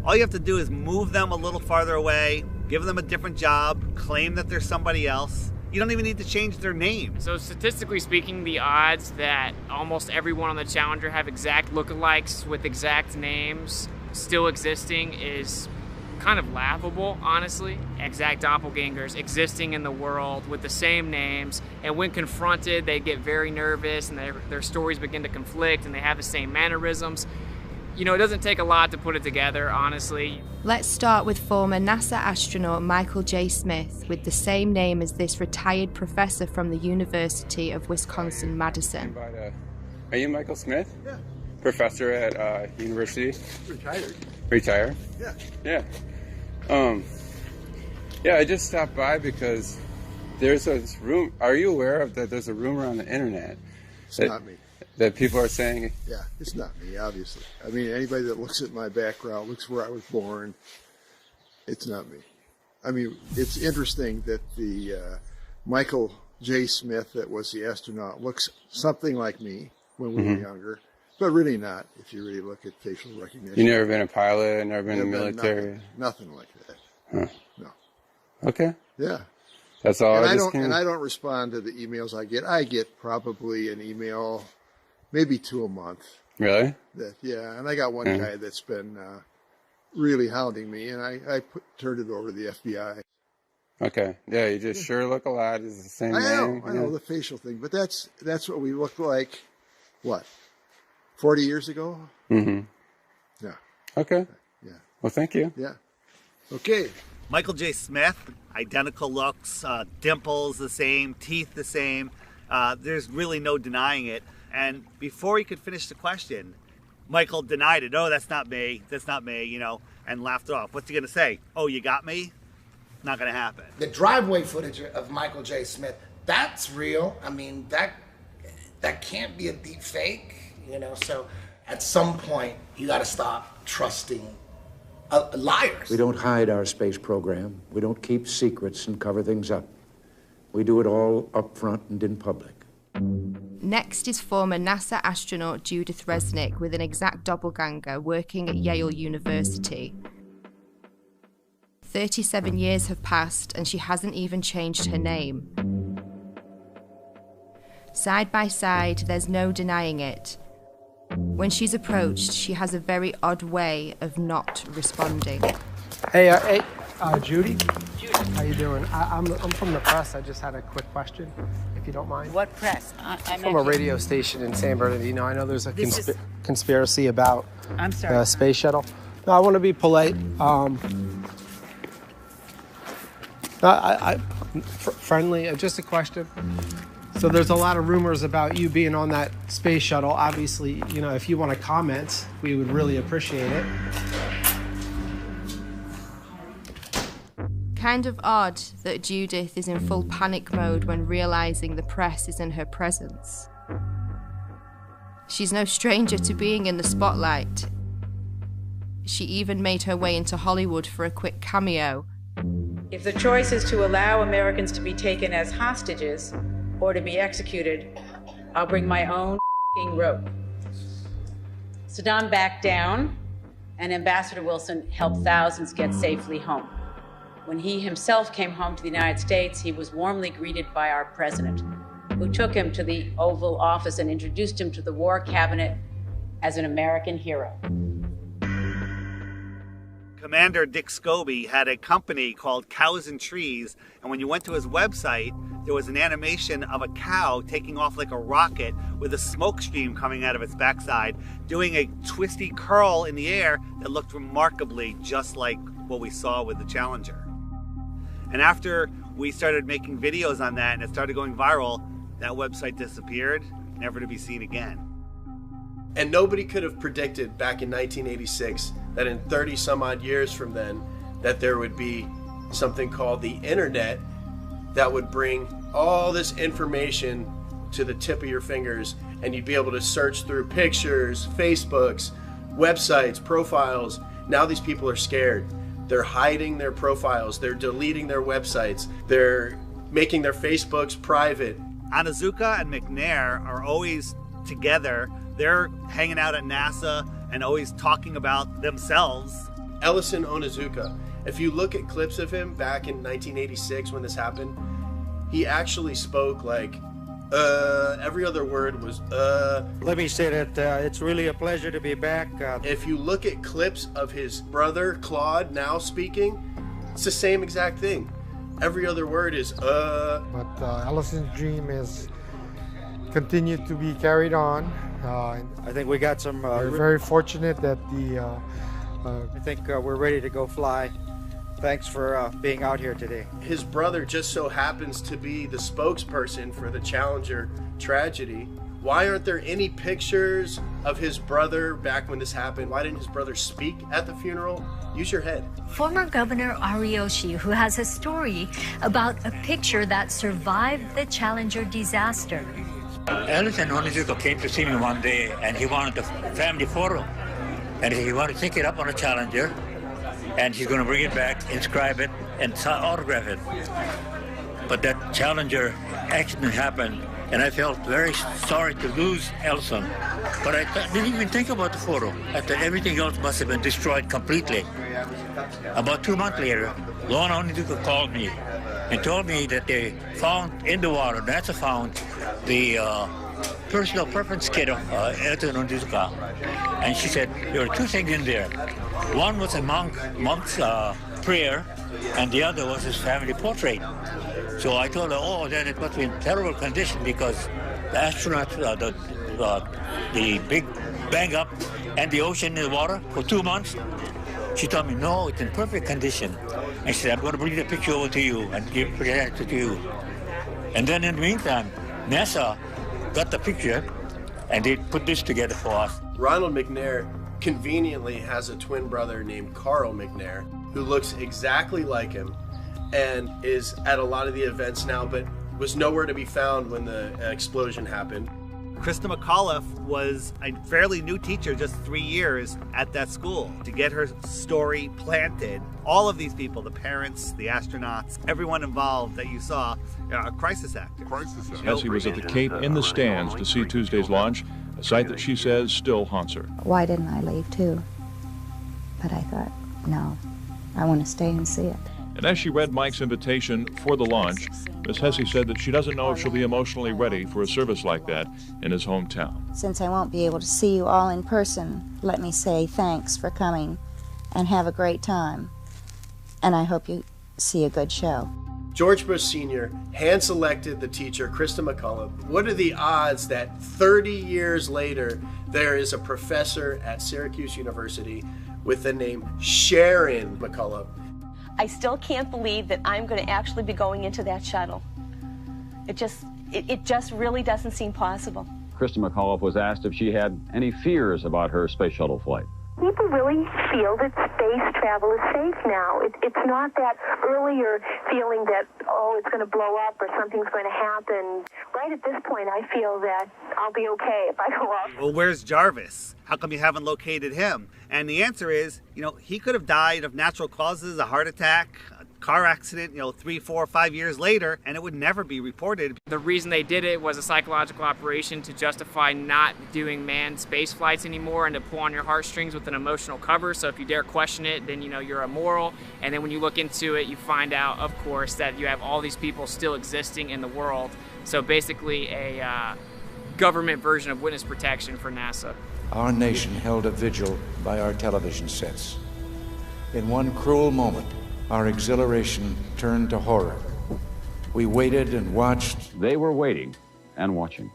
All you have to do is move them a little farther away, give them a different job, claim that they're somebody else. You don't even need to change their name. So statistically speaking, the odds that almost everyone on the Challenger have exact lookalikes with exact names still existing is kind of laughable, honestly. Exact doppelgangers existing in the world with the same names, and when confronted, they get very nervous and their stories begin to conflict and they have the same mannerisms. You know, it doesn't take a lot to put it together, honestly. Let's start with former NASA astronaut Michael J. Smith, with the same name as this retired professor from the University of Wisconsin-Madison. Are you Michael Smith? Yeah. Professor at university? Retired. Retired? Yeah. Yeah. Yeah, I just stopped by because there's this room. Are you aware of that there's a rumor on the internet? It's not me. That people are saying... Yeah, it's not me, obviously. I mean, anybody that looks at my background, looks where I was born, it's not me. I mean, it's interesting that the Michael J. Smith that was the astronaut looks something like me when we were younger, but really not if you really look at facial recognition. You never been a pilot, never been in the military? Nothing like that. Huh. No. Okay. Yeah. That's all. And I don't respond to the emails I get. I get probably an email, maybe 2 a month. Really? Yeah, and I got one guy that's been really hounding me, and I turned it over to the FBI. Okay. Yeah, you just sure look a lot. It's the same name. I know the facial thing, but that's what we looked like, what, 40 years ago? Mm-hmm. Yeah. Okay. Yeah. Well, thank you. Yeah. Okay. Michael J. Smith, identical looks, dimples the same, teeth the same. There's really no denying it. And before he could finish the question, Michael denied it. Oh, that's not me, you know, and laughed it off. What's he going to say? Oh, you got me? Not going to happen. The driveway footage of Michael J. Smith, that's real. I mean, that can't be a deep fake, you know. So at some point, you got to stop trusting liars. We don't hide our space program. We don't keep secrets and cover things up. We do it all up front and in public. Next is former NASA astronaut Judith Resnick with an exact doppelganger working at Yale University. 37 years have passed and she hasn't even changed her name. Side by side, there's no denying it. When she's approached, she has a very odd way of not responding. Hey, Judy? Judy. How you doing? I'm from the press. I just had a quick question, if you don't mind. What press? I'm from a radio station in San Bernardino. I know there's a conspiracy about the space shuttle. No, I want to be polite. Friendly, just a question. So there's a lot of rumors about you being on that space shuttle. Obviously, you know, if you want to comment, we would really appreciate it. Kind of odd that Judith is in full panic mode when realizing the press is in her presence. She's no stranger to being in the spotlight. She even made her way into Hollywood for a quick cameo. If the choice is to allow Americans to be taken as hostages or to be executed, I'll bring my own rope. Saddam backed down, and Ambassador Wilson helped thousands get safely home. When he himself came home to the United States, he was warmly greeted by our president, who took him to the Oval Office and introduced him to the War Cabinet as an American hero. Commander Dick Scobie had a company called Cows and Trees, and when you went to his website, there was an animation of a cow taking off like a rocket with a smoke stream coming out of its backside, doing a twisty curl in the air that looked remarkably just like what we saw with the Challenger. And after we started making videos on that and it started going viral, that website disappeared, never to be seen again. And nobody could have predicted back in 1986 that in 30 some odd years from then that there would be something called the internet that would bring all this information to the tip of your fingers, and you'd be able to search through pictures, Facebooks, websites, profiles. Now these people are scared. They're hiding their profiles, they're deleting their websites, they're making their Facebooks private. Onizuka and McNair are always together. They're hanging out at NASA and always talking about themselves. Ellison Onizuka, if you look at clips of him back in 1986 when this happened, he actually spoke like, every other word was, Let me say that it's really a pleasure to be back. If you look at clips of his brother, Claude, now speaking, it's the same exact thing. Every other word is, But Ellison's dream is continued to be carried on. I think we got some... we're very fortunate that I think we're ready to go fly. Thanks for being out here today. His brother just so happens to be the spokesperson for the Challenger tragedy. Why aren't there any pictures of his brother back when this happened? Why didn't his brother speak at the funeral? Use your head. Former Governor Ariyoshi, who has a story about a picture that survived the Challenger disaster. Ellison Onizuka came to see me one day, and he wanted a family photo. And he wanted to take it up on a Challenger, and he's going to bring it back, inscribe it, and autograph it. But that Challenger accident happened, and I felt very sorry to lose Ellison. But I didn't even think about the photo. I thought everything else must have been destroyed completely. About 2 months later, Lorna Onizuka called me and told me that they found in the water, NASA found the personal preference kit of Ellison Onizuka. And she said there were two things in there. One was a monk's prayer, and the other was his family portrait. So I told her, oh, then it must be in terrible condition because the astronauts, the big bang up and the ocean in the water for 2 months. She told me, no, it's in perfect condition. And she said, I'm going to bring the picture over to you and present it to you. And then in the meantime, NASA got the picture and they put this together for us. Ronald McNair conveniently has a twin brother named Carl McNair who looks exactly like him and is at a lot of the events now, but was nowhere to be found when the explosion happened. Krista McAuliffe was a fairly new teacher, just 3 years at that school. To get her story planted, all of these people, the parents, the astronauts, everyone involved that you saw, are crisis actors. Essie was at the Cape in the stands to see Tuesday's launch, a sight that she says still haunts her. Why didn't I leave too? But I thought, no, I want to stay and see it. And as she read Mike's invitation for the launch, Miss Hesse said that she doesn't know if she'll be emotionally ready for a service like that in his hometown. Since I won't be able to see you all in person, let me say thanks for coming and have a great time. And I hope you see a good show. George Bush Sr. hand-selected the teacher, Krista McAuliffe. What are the odds that 30 years later, there is a professor at Syracuse University with the name Sharon McAuliffe? I still can't believe that I'm going to actually be going into that shuttle. It just really doesn't seem possible. Krista McAuliffe was asked if she had any fears about her space shuttle flight. People really feel that space travel is safe now. It's not that earlier feeling that, oh, it's going to blow up or something's going to happen. Right at this point, I feel that I'll be okay if I go up. Well, where's Jarvis? How come you haven't located him? And the answer is, he could have died of natural causes, a heart attack, a car accident, 3, 4, 5 years later, and it would never be reported. The reason they did it was a psychological operation to justify not doing manned space flights anymore and to pull on your heartstrings with an emotional cover. So if you dare question it, then you're immoral. And then when you look into it, you find out, of course, that you have all these people still existing in the world. So basically a government version of witness protection for NASA. Our nation held a vigil by our television sets. In one cruel moment, our exhilaration turned to horror. We waited and watched. They were waiting and watching.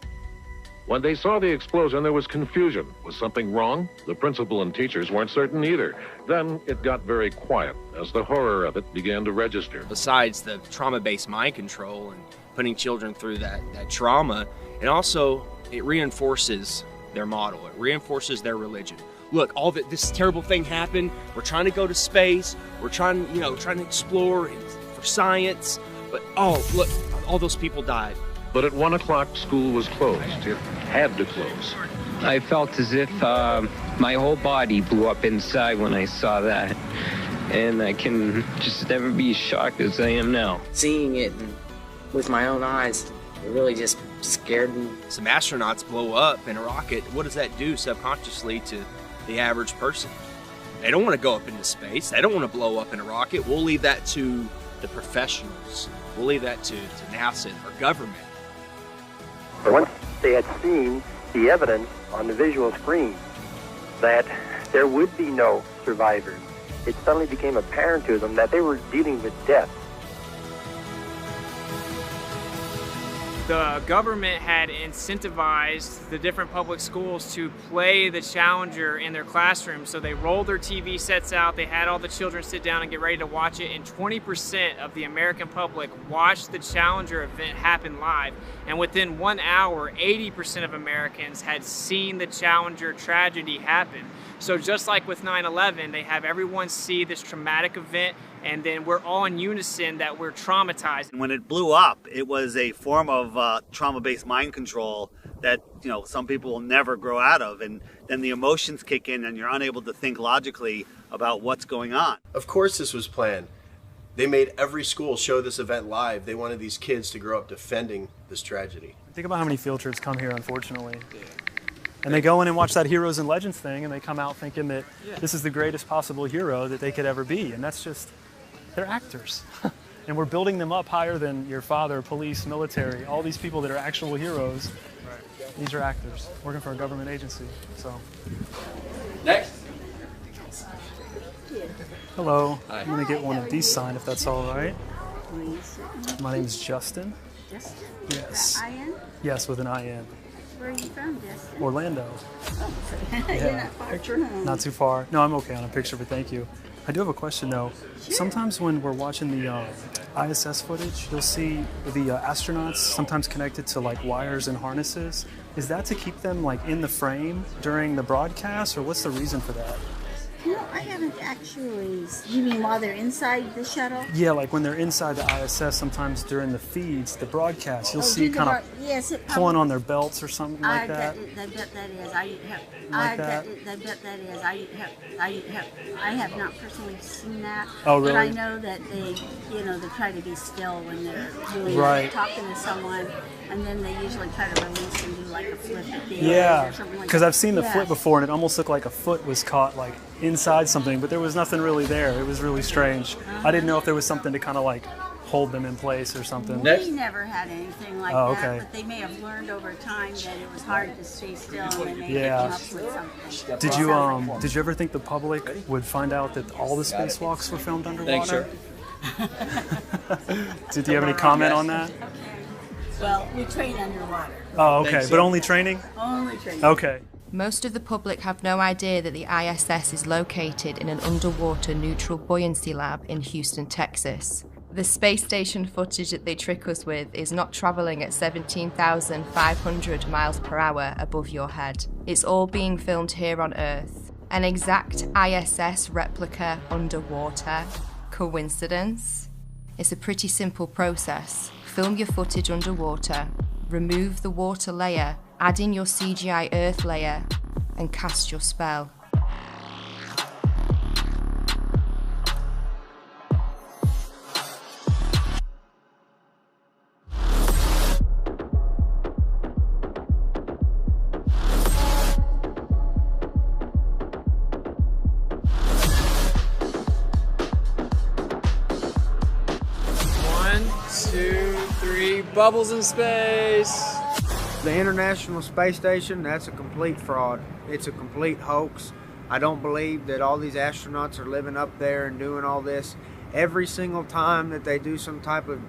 When they saw the explosion, there was confusion. Was something wrong? The principal and teachers weren't certain either. Then it got very quiet as the horror of it began to register. Besides the trauma-based mind control and putting children through that trauma, and also it reinforces their model. It reinforces their religion. Look, this terrible thing happened. We're trying to go to space. We're trying to explore for science. But oh, look, all those people died. But at 1 o'clock, school was closed. It had to close. I felt as if my whole body blew up inside when I saw that. And I can just never be as shocked as I am now. Seeing it with my own eyes, it really just scared me. Some astronauts blow up in a rocket. What does that do subconsciously to the average person? They don't want to go up into space. They don't want to blow up in a rocket. We'll leave that to the professionals. We'll leave that to NASA or government. Once they had seen the evidence on the visual screen that there would be no survivors, it suddenly became apparent to them that they were dealing with death. The government had incentivized the different public schools to play the Challenger in their classrooms. So they rolled their TV sets out, they had all the children sit down and get ready to watch it, and 20% of the American public watched the Challenger event happen live. And within 1 hour, 80% of Americans had seen the Challenger tragedy happen. So just like with 9/11, they have everyone see this traumatic event, and then we're all in unison that we're traumatized. When it blew up, it was a form of trauma-based mind control that, you know, some people will never grow out of, and then the emotions kick in and you're unable to think logically about what's going on. Of course this was planned. They made every school show this event live. They wanted these kids to grow up defending this tragedy. Think about how many field trips come here, unfortunately. And they go in and watch that Heroes and Legends thing, and they come out thinking that this is the greatest possible hero that they could ever be. And that's just, they're actors. And we're building them up higher than your father, police, military, all these people that are actual heroes. These are actors working for a government agency. So. Next. Hello. Hi. I'm going to get one of these signed if that's all right. My name is Justin. Justin? Yes. I-N? Yes, with an I-N. Where are you from, Justin? Orlando. Oh, you're not far from. Not too far. No, I'm okay on a picture, but thank you. I do have a question though. Sure. Sometimes when we're watching the ISS footage, you'll see the astronauts sometimes connected to like wires and harnesses. Is that to keep them like in the frame during the broadcast, or what's the reason for that? No, I haven't actually. You mean while they're inside the shuttle? Yeah, like when they're inside the ISS, sometimes during the feeds, the broadcast, you'll see kind of pulling on their belts or something like that. I bet that is. I bet that is. I have not personally seen that. Oh, really? But I know that they try to be still when they're doing talking to someone, and then they usually try to release and do like a flip at the edge or something like that. Because I've seen the flip before, and it almost looked like a foot was caught like inside something, but there was nothing really there. It was really strange. I didn't know if there was something to kind of like hold them in place or something. We never had anything like Oh, that, okay. but they may have learned over time that it was hard to stay still, and they may have come up with something. Did you ever think the public would find out that all the spacewalks were filmed underwater? Did you have any comment on that? Well, we train underwater. Oh, okay, but only training? Only training. Okay. Most of the public have no idea that the ISS is located in an underwater neutral buoyancy lab in Houston, Texas. The space station footage that they trick us with is not travelling at 17,500 miles per hour above your head. It's all being filmed here on Earth. An exact ISS replica underwater. Coincidence? It's a pretty simple process. Film your footage underwater, remove the water layer, add in your CGI Earth layer, and cast your spell. Bubbles in space. The International Space Station, that's a complete fraud. It's a complete hoax. I don't believe that all these astronauts are living up there and doing all this. Every single time that they do some type of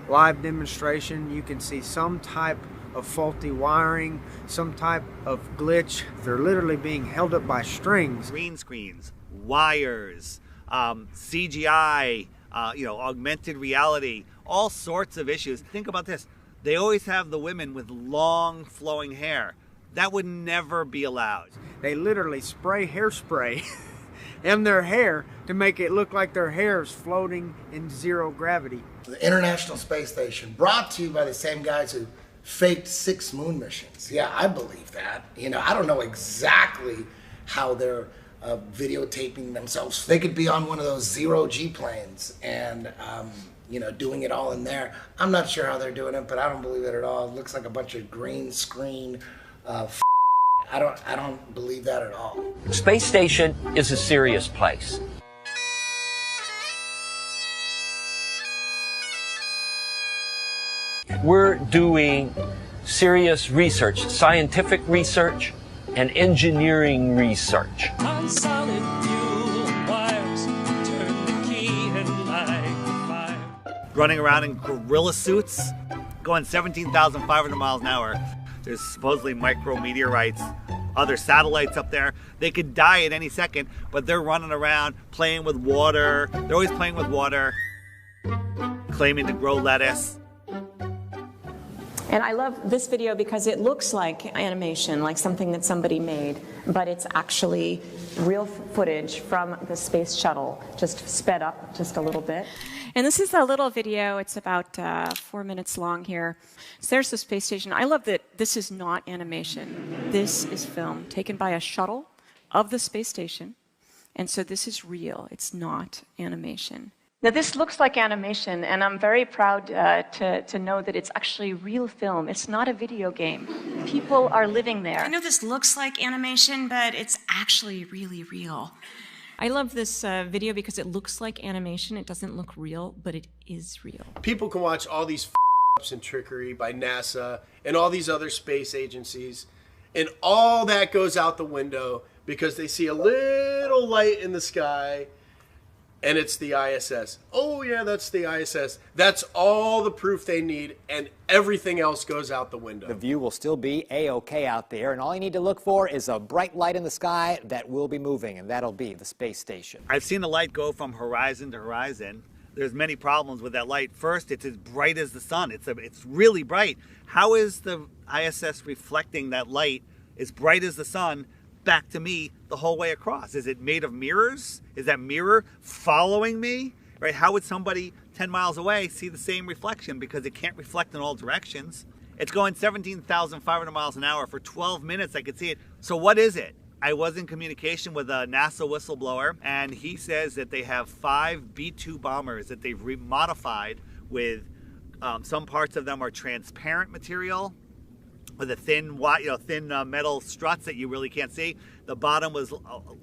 live demonstration, you can see some type of faulty wiring, some type of glitch. They're literally being held up by strings. Green screens, wires, CGI, augmented reality, all sorts of issues. Think about this. They always have the women with long flowing hair. That would never be allowed. They literally spray hairspray in their hair to make it look like their hair is floating in zero gravity. The International Space Station, brought to you by the same guys who faked 6 moon missions. Yeah, I believe that. I don't know exactly how they're videotaping themselves. They could be on one of those zero-G planes and doing it all in there. I'm not sure how they're doing it, but I don't believe it at all. It looks like a bunch of green screen I don't believe that at all. Space station is a serious place. We're doing serious research, scientific research and engineering research. On solid fuel wires, turn the key and light the fire. Running around in gorilla suits, going 17,500 miles an hour. There's supposedly micrometeorites, other satellites up there. They could die at any second, but they're running around playing with water. They're always playing with water, claiming to grow lettuce. And I love this video because it looks like animation, like something that somebody made, but it's actually real footage from the space shuttle, just sped up just a little bit. And this is a little video. It's about 4 minutes long here. So there's the space station. I love that this is not animation. This is film taken by a shuttle of the space station. And so this is real. It's not animation. Now this looks like animation, and I'm very proud to know that it's actually real film. It's not a video game. People are living there. I know this looks like animation, but it's actually really real. I love this video because it looks like animation. It doesn't look real, but it is real. People can watch all these ups and trickery by NASA and all these other space agencies, and all that goes out the window because they see a little light in the sky and it's the ISS. Oh yeah, that's the ISS. That's all the proof they need, and everything else goes out the window. The view will still be A-OK out there, and all you need to look for is a bright light in the sky that will be moving, and that'll be the space station. I've seen the light go from horizon to horizon. There's many problems with that light. First, it's as bright as the sun. It's really bright. How is the ISS reflecting that light as bright as the sun back to me the whole way across? Is it made of mirrors? Is that mirror following me? Right? How would somebody 10 miles away see the same reflection? Because it can't reflect in all directions. It's going 17,500 miles an hour for 12 minutes. I could see it. So what is it? I was in communication with a NASA whistleblower, and he says that they have 5 B-2 bombers that they've modified with some parts of them are transparent material, with a thin metal struts that you really can't see. The bottom was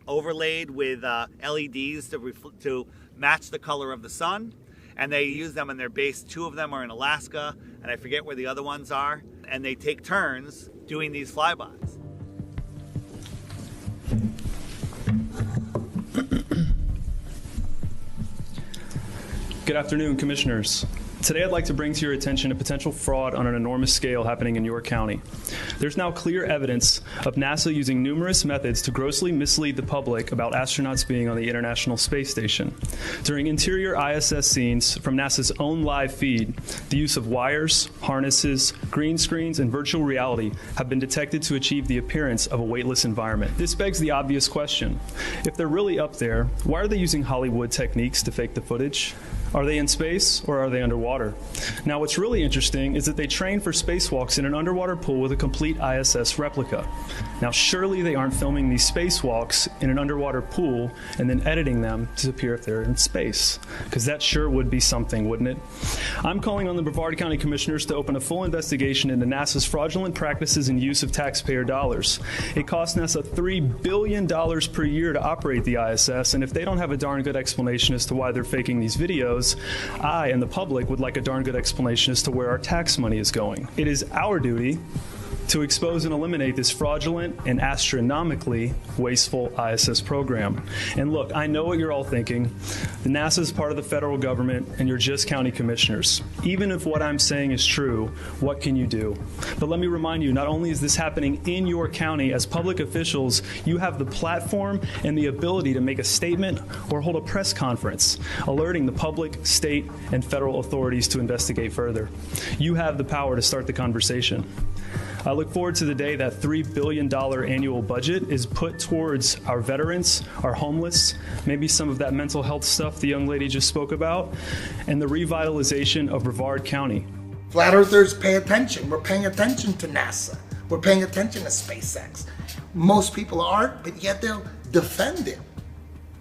overlaid with LEDs to match the color of the sun, and they use them in their base. 2 of them are in Alaska, and I forget where the other ones are, and they take turns doing these flybys. Good afternoon, Commissioners. Today I'd like to bring to your attention a potential fraud on an enormous scale happening in York County. There's now clear evidence of NASA using numerous methods to grossly mislead the public about astronauts being on the International Space Station. During interior ISS scenes from NASA's own live feed, the use of wires, harnesses, green screens, and virtual reality have been detected to achieve the appearance of a weightless environment. This begs the obvious question. If they're really up there, why are they using Hollywood techniques to fake the footage? Are they in space or are they underwater? Now what's really interesting is that they train for spacewalks in an underwater pool with a complete ISS replica. Now surely they aren't filming these spacewalks in an underwater pool and then editing them to appear if they're in space, because that sure would be something, wouldn't it? I'm calling on the Brevard County Commissioners to open a full investigation into NASA's fraudulent practices and use of taxpayer dollars. It costs NASA $3 billion per year to operate the ISS, and if they don't have a darn good explanation as to why they're faking these videos, I and the public would like a darn good explanation as to where our tax money is going. It is our duty to expose and eliminate this fraudulent and astronomically wasteful ISS program. And look, I know what you're all thinking. The NASA is part of the federal government, and you're just county commissioners. Even if what I'm saying is true, what can you do? But let me remind you, not only is this happening in your county, as public officials, you have the platform and the ability to make a statement or hold a press conference, alerting the public, state, and federal authorities to investigate further. You have the power to start the conversation. I look forward to the day that $3 billion annual budget is put towards our veterans, our homeless, maybe some of that mental health stuff the young lady just spoke about, and the revitalization of Brevard County. Flat Earthers pay attention. We're paying attention to NASA. We're paying attention to SpaceX. Most people aren't, but yet they'll defend it.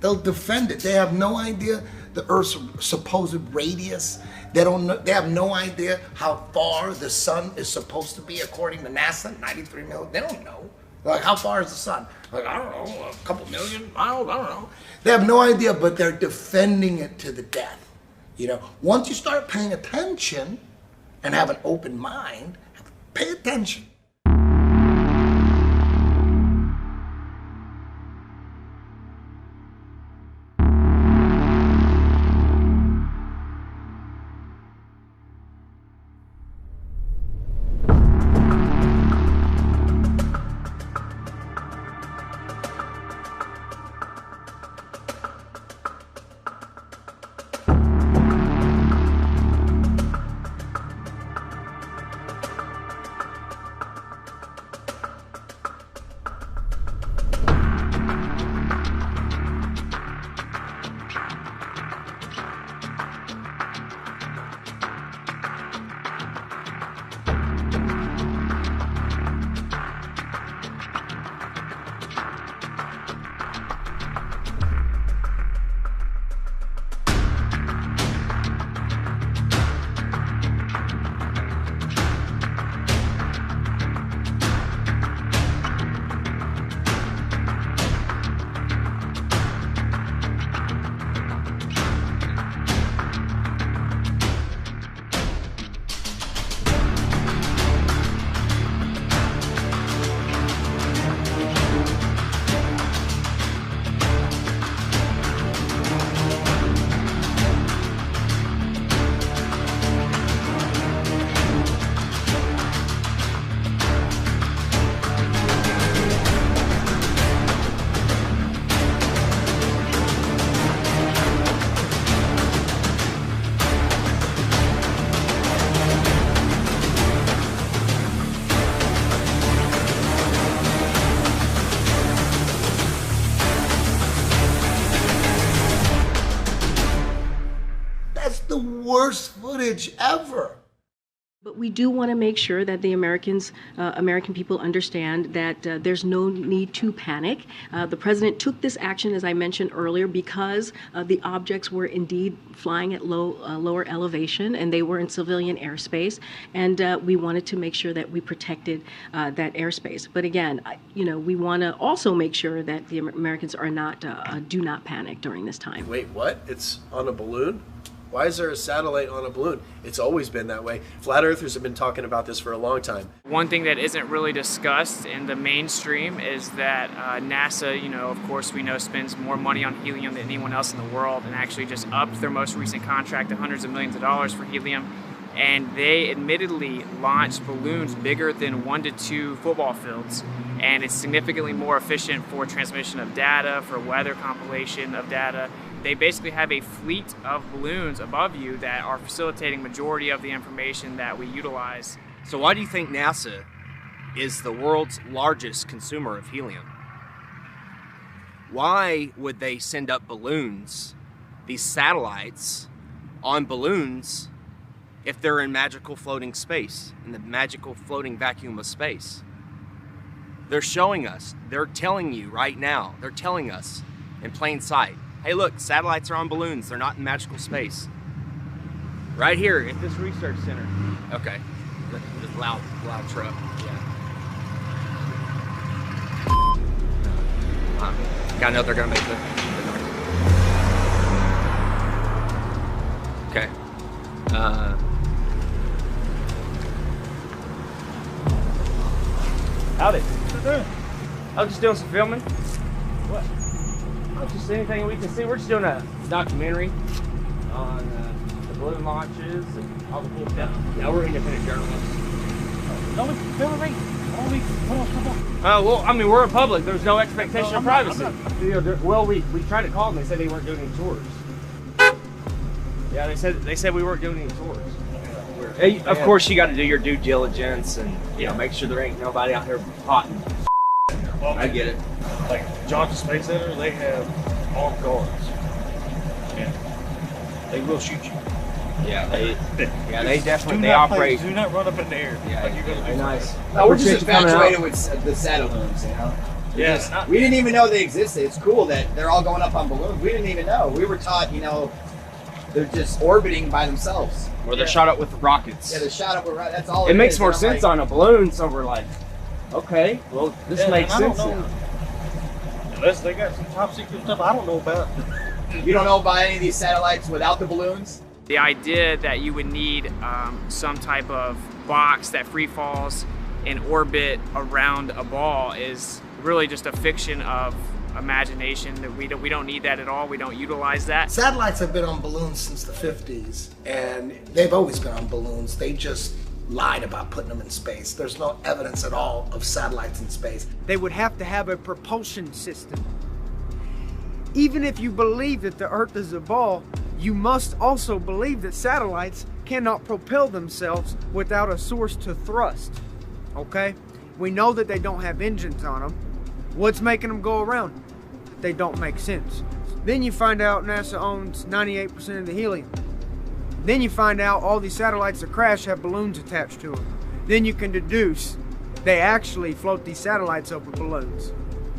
They'll defend it. They have no idea the Earth's supposed radius. They have no idea how far the sun is supposed to be according to NASA, 93 million. They don't know. Like, how far is the sun? Like, I don't know, a couple million miles, I don't know. They have no idea, but they're defending it to the death. You know, once you start paying attention and have an open mind, pay attention. Worst footage ever. But we do want to make sure that the American people understand that there's no need to panic. The president took this action, as I mentioned earlier, because the objects were indeed flying at lower elevation, and they were in civilian airspace, and we wanted to make sure that we protected that airspace. But again, you know, we want to also make sure that the Americans are not do not panic during this time. Wait, what? It's on a balloon? Why is there a satellite on a balloon? It's always been that way. Flat Earthers have been talking about this for a long time. One thing that isn't really discussed in the mainstream is that NASA, you know, of course we know, spends more money on helium than anyone else in the world, and actually just upped their most recent contract to hundreds of millions of dollars for helium. And they admittedly launched balloons bigger than 1 to 2 football fields. And it's significantly more efficient for transmission of data, for weather compilation of data. They basically have a fleet of balloons above you that are facilitating majority of the information that we utilize. So why do you think NASA is the world's largest consumer of helium? Why would they send up balloons, these satellites, on balloons if they're in magical floating space, in the magical floating vacuum of space? They're showing us, they're telling you right now, they're telling us in plain sight, hey look, satellites are on balloons, they're not in magical space. Right here at this research center. Okay, this loud truck, yeah. Gotta know they're gonna make the okay. Howdy. I was just doing some filming. What? Oh, just anything we can see. We're just doing a documentary on the balloon launches and all the cool stuff. Yeah, we're independent journalists. Don't we film me? Well, I mean, we're in public. There's no expectation of privacy. Well, we tried to call them. They said they weren't doing any tours. Yeah, they said we weren't doing any tours. Hey, of course, you got to do your due diligence and make sure there ain't nobody out there potting. Well, I get it. Like Johnson Space Center, they have armed guards. Yeah. They will shoot you. Yeah, they definitely operate. Do not run up in the air. Yeah, like you're gonna do nice. No, we're just infatuated with the Satelloons, Yeah. We didn't even know they existed. It's cool that they're all going up on balloons. We didn't even know. We were taught, they're just orbiting by themselves. Or they're shot up with rockets. Yeah, they're shot up with rockets. That's all. It makes more sense on a balloon, so we're like, okay, well, this makes sense now. Unless they got some top secret stuff I don't know about. You don't know about any of these satellites without the balloons? The idea that you would need some type of box that free falls in orbit around a ball is really just a fiction of imagination. That we don't need that at all. We don't utilize that. Satellites have been on balloons since the 50s, and they've always been on balloons. They just lied about putting them in space. There's no evidence at all of satellites in space. They would have to have a propulsion system. Even if you believe that the Earth is a ball, you must also believe that satellites cannot propel themselves without a source to thrust. Okay? We know that they don't have engines on them. What's making them go around? They don't make sense. Then you find out NASA owns 98% of the helium. Then you find out all these satellites that crash have balloons attached to them. Then you can deduce they actually float these satellites up with balloons.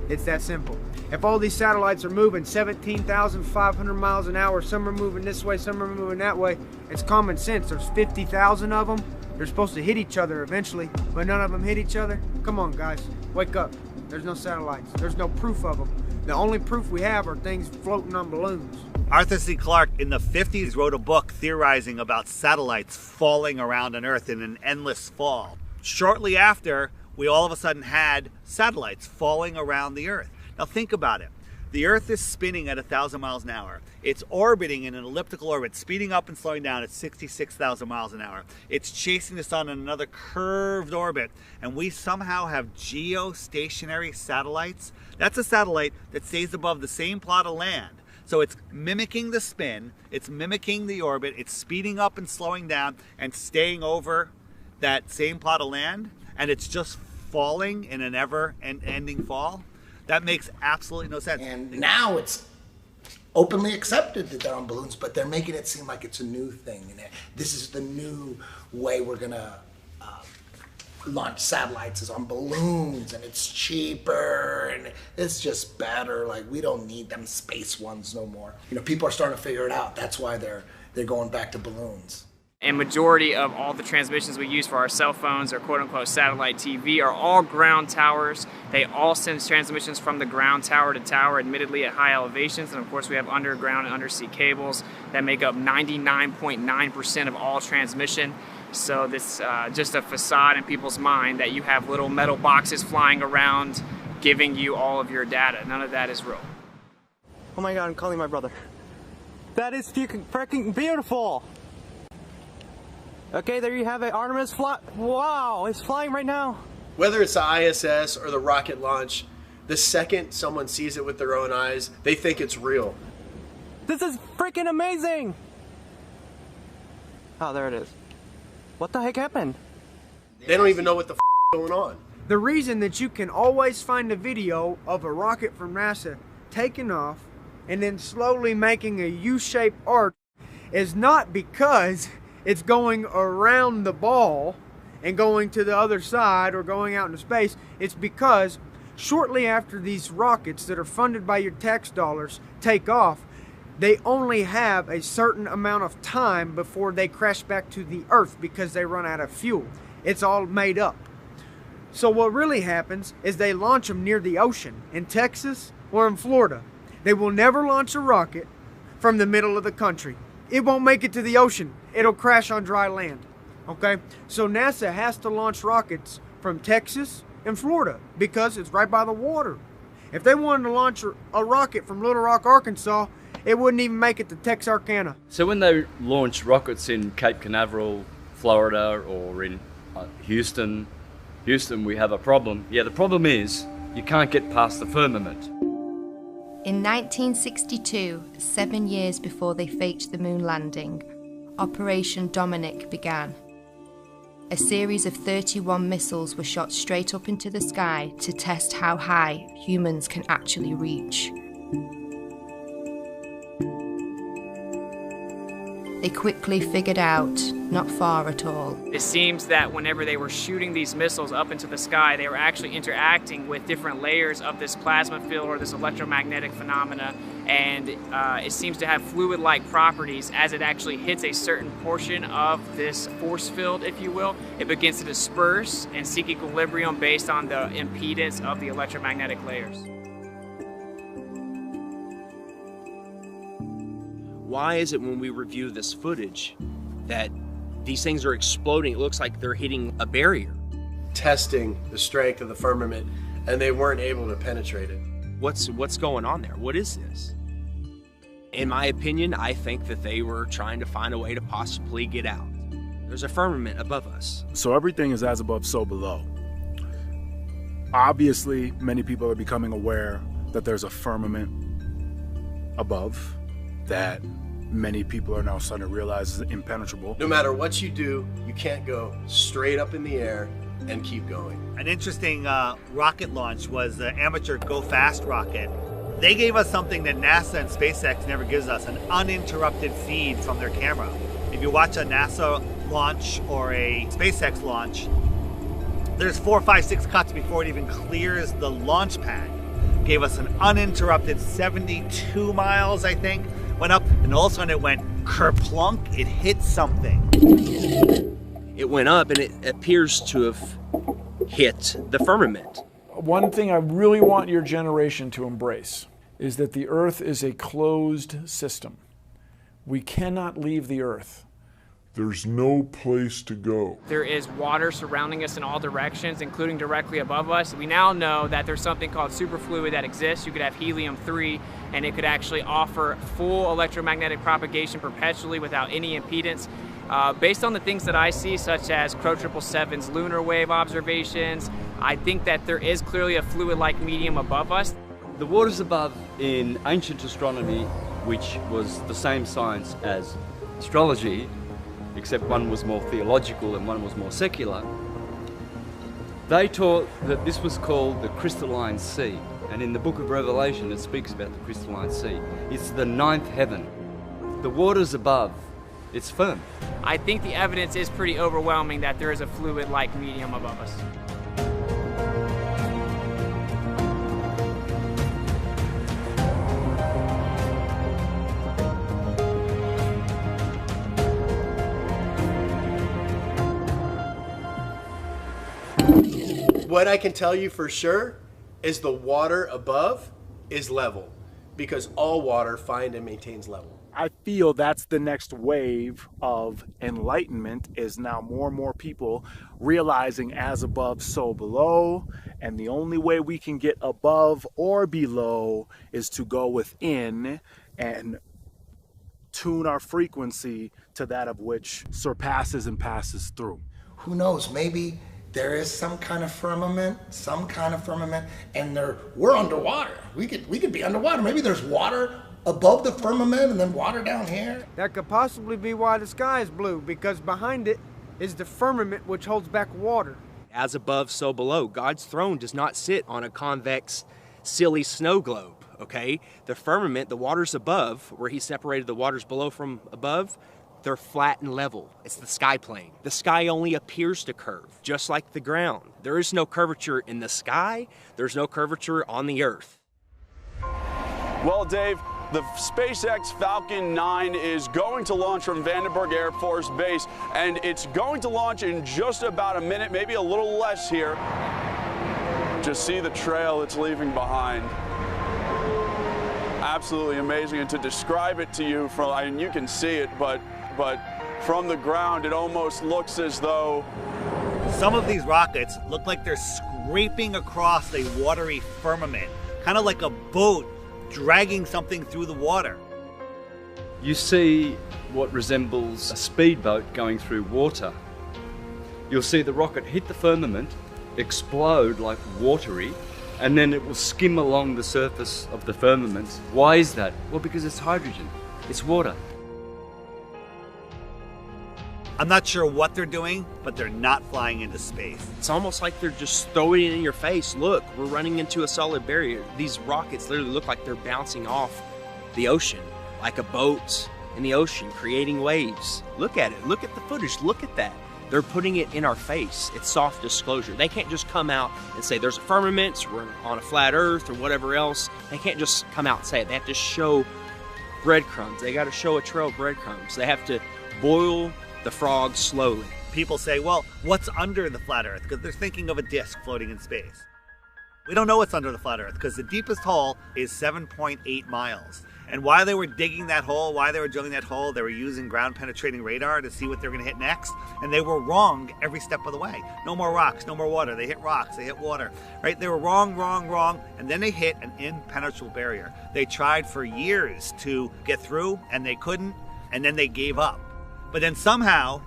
It's that simple. If all these satellites are moving 17,500 miles an hour, some are moving this way, some are moving that way, it's common sense. There's 50,000 of them. They're supposed to hit each other eventually, but none of them hit each other. Come on, guys, wake up. There's no satellites. There's no proof of them. The only proof we have are things floating on balloons. Arthur C. Clarke in the 50s wrote a book theorizing about satellites falling around on Earth in an endless fall. Shortly after, we all of a sudden had satellites falling around the Earth. Now think about it. The Earth is spinning at 1,000 miles an hour. It's orbiting in an elliptical orbit, speeding up and slowing down at 66,000 miles an hour. It's chasing the sun in another curved orbit, and we somehow have geostationary satellites. That's a satellite that stays above the same plot of land. So it's mimicking the spin, it's mimicking the orbit, it's speeding up and slowing down and staying over that same plot of land, and it's just falling in an ever-ending fall. That makes absolutely no sense. And now it's openly accepted that they're on balloons, but they're making it seem like it's a new thing. And this is the new way we're going to launch satellites, is on balloons, and it's cheaper, and it's just better. Like, we don't need them space ones no more. People are starting to figure it out. That's why they're going back to balloons. And majority of all the transmissions we use for our cell phones or quote-unquote satellite TV are all ground towers. They all send transmissions from the ground tower to tower, admittedly at high elevations. And of course we have underground and undersea cables that make up 99.9% of all transmission. So this just a facade in people's mind that you have little metal boxes flying around giving you all of your data. None of that is real. Oh my God, I'm calling my brother. That is freaking beautiful. Okay, there you have it. Artemis wow, it's flying right now. Whether it's the ISS or the rocket launch, the second someone sees it with their own eyes, they think it's real. This is freaking amazing. Oh, there it is. What the heck happened? They don't even know what the f is going on. The reason that you can always find a video of a rocket from NASA taking off and then slowly making a U-shaped arc is not because it's going around the ball and going to the other side or going out into space. It's because shortly after these rockets that are funded by your tax dollars take off, they only have a certain amount of time before they crash back to the Earth because they run out of fuel. It's all made up. So what really happens is they launch them near the ocean in Texas or in Florida. They will never launch a rocket from the middle of the country. It won't make it to the ocean. It'll crash on dry land. Okay? So NASA has to launch rockets from Texas in Florida because it's right by the water. If they wanted to launch a rocket from Little Rock, Arkansas, it wouldn't even make it to Texarkana. So when they launch rockets in Cape Canaveral, Florida, or in Houston, we have a problem. Yeah, the problem is you can't get past the firmament. In 1962, 7 years before they faked the moon landing, Operation Dominic began. A series of 31 missiles were shot straight up into the sky to test how high humans can actually reach. They quickly figured out, not far at all. It seems that whenever they were shooting these missiles up into the sky, they were actually interacting with different layers of this plasma field or this electromagnetic phenomena, and it seems to have fluid-like properties. As it actually hits a certain portion of this force field, if you will, it begins to disperse and seek equilibrium based on the impedance of the electromagnetic layers. Why is it when we review this footage that these things are exploding? It looks like they're hitting a barrier. Testing the strength of the firmament, and they weren't able to penetrate it. What's going on there? What is this? In my opinion, I think that they were trying to find a way to possibly get out. There's a firmament above us. So everything is as above, so below. Obviously, many people are becoming aware that there's a firmament above that many people are now starting to realize is impenetrable. No matter what you do, you can't go straight up in the air and keep going. An interesting rocket launch was the amateur Go Fast rocket. They gave us something that NASA and SpaceX never gives us, an uninterrupted feed from their camera. If you watch a NASA launch or a SpaceX launch, there's 4, 5, 6 cuts before it even clears the launch pad. Gave us an uninterrupted 72 miles, I think. Went up, and all of a sudden it went kerplunk, it hit something. It went up, and it appears to have hit the firmament. One thing I really want your generation to embrace is that the Earth is a closed system. We cannot leave the Earth. There's no place to go. There is water surrounding us in all directions, including directly above us. We now know that there's something called superfluid that exists. You could have helium-3, and it could actually offer full electromagnetic propagation perpetually without any impedance. Based on the things that I see, such as Crow 777's lunar wave observations, I think that there is clearly a fluid-like medium above us. The waters above in ancient astronomy, which was the same science as astrology, except one was more theological and one was more secular, they taught that this was called the crystalline sea. And in the book of Revelation, it speaks about the crystalline sea. It's the 9th heaven. The waters above, it's firm. I think the evidence is pretty overwhelming that there is a fluid-like medium above us. What I can tell you for sure is the water above is level, because all water finds and maintains level. I feel that's the next wave of enlightenment, is now more and more people realizing as above, so below. And the only way we can get above or below is to go within and tune our frequency to that of which surpasses and passes through. Who knows, maybe there is some kind of firmament, and we're underwater. We could be underwater. Maybe there's water above the firmament and then water down here. That could possibly be why the sky is blue, because behind it is the firmament which holds back water. As above, so below. God's throne does not sit on a convex, silly snow globe, okay? The firmament, the waters above, where he separated the waters below from above, they're flat and level. It's the sky plane. The sky only appears to curve, just like the ground. There is no curvature in the sky. There's no curvature on the Earth. Well, Dave, the SpaceX Falcon 9 is going to launch from Vandenberg Air Force Base, and it's going to launch in just about a minute, maybe a little less here. Just see the trail it's leaving behind. Absolutely amazing, and to describe it to you from, I mean, you can see it, but from the ground, it almost looks as though some of these rockets look like they're scraping across a watery firmament, kind of like a boat dragging something through the water. You see what resembles a speedboat going through water. You'll see the rocket hit the firmament, explode like watery, and then it will skim along the surface of the firmament. Why is that? Well, because it's hydrogen, it's water. I'm not sure what they're doing, but they're not flying into space. It's almost like they're just throwing it in your face. Look, we're running into a solid barrier. These rockets literally look like they're bouncing off the ocean, like a boat in the ocean, creating waves. Look at it, look at the footage, look at that. They're putting it in our face. It's soft disclosure. They can't just come out and say there's a firmament, we're on a flat earth or whatever else. They can't just come out and say it. They have to show breadcrumbs. They got to show a trail of breadcrumbs. They have to boil the frogs slowly. People say, well, what's under the flat earth? Because they're thinking of a disk floating in space. We don't know what's under the flat earth because the deepest hole is 7.8 miles. And while they were digging that hole, while they were drilling that hole, they were using ground penetrating radar to see what they're going to hit next. And they were wrong every step of the way. No more rocks, no more water. They hit rocks, they hit water, right? They were wrong, wrong, wrong. And then they hit an impenetrable barrier. They tried for years to get through and they couldn't. And then they gave up. But then somehow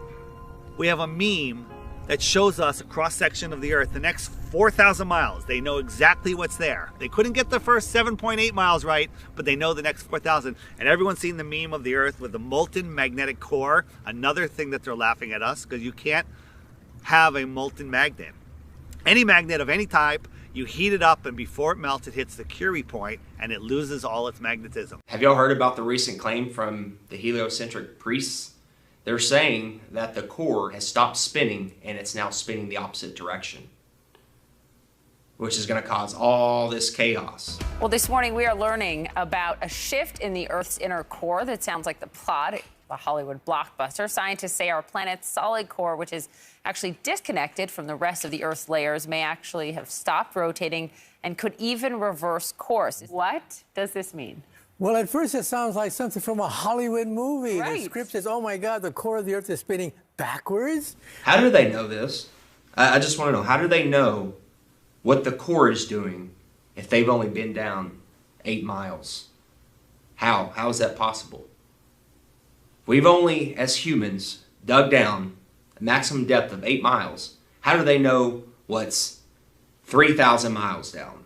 we have a meme that shows us a cross-section of the Earth, the next 4,000 miles. They know exactly what's there. They couldn't get the first 7.8 miles right, but they know the next 4,000. And everyone's seen the meme of the Earth with the molten magnetic core. Another thing that they're laughing at us, because you can't have a molten magnet. Any magnet of any type, you heat it up, and before it melts, it hits the Curie point, and it loses all its magnetism. Have y'all heard about the recent claim from the heliocentric priests? They're saying that the core has stopped spinning and it's now spinning the opposite direction, which is going to cause all this chaos. Well, this morning we are learning about a shift in the Earth's inner core that sounds like the plot of a Hollywood blockbuster. Scientists say our planet's solid core, which is actually disconnected from the rest of the Earth's layers, may actually have stopped rotating and could even reverse course. What does this mean? Well, at first it sounds like something from a Hollywood movie. Right. The script says, oh my God, the core of the Earth is spinning backwards. How do they know this? I just want to know, how do they know what the core is doing if they've only been down 8 miles? How? How is that possible? We've only, as humans, dug down a maximum depth of 8 miles. How do they know what's 3,000 miles down?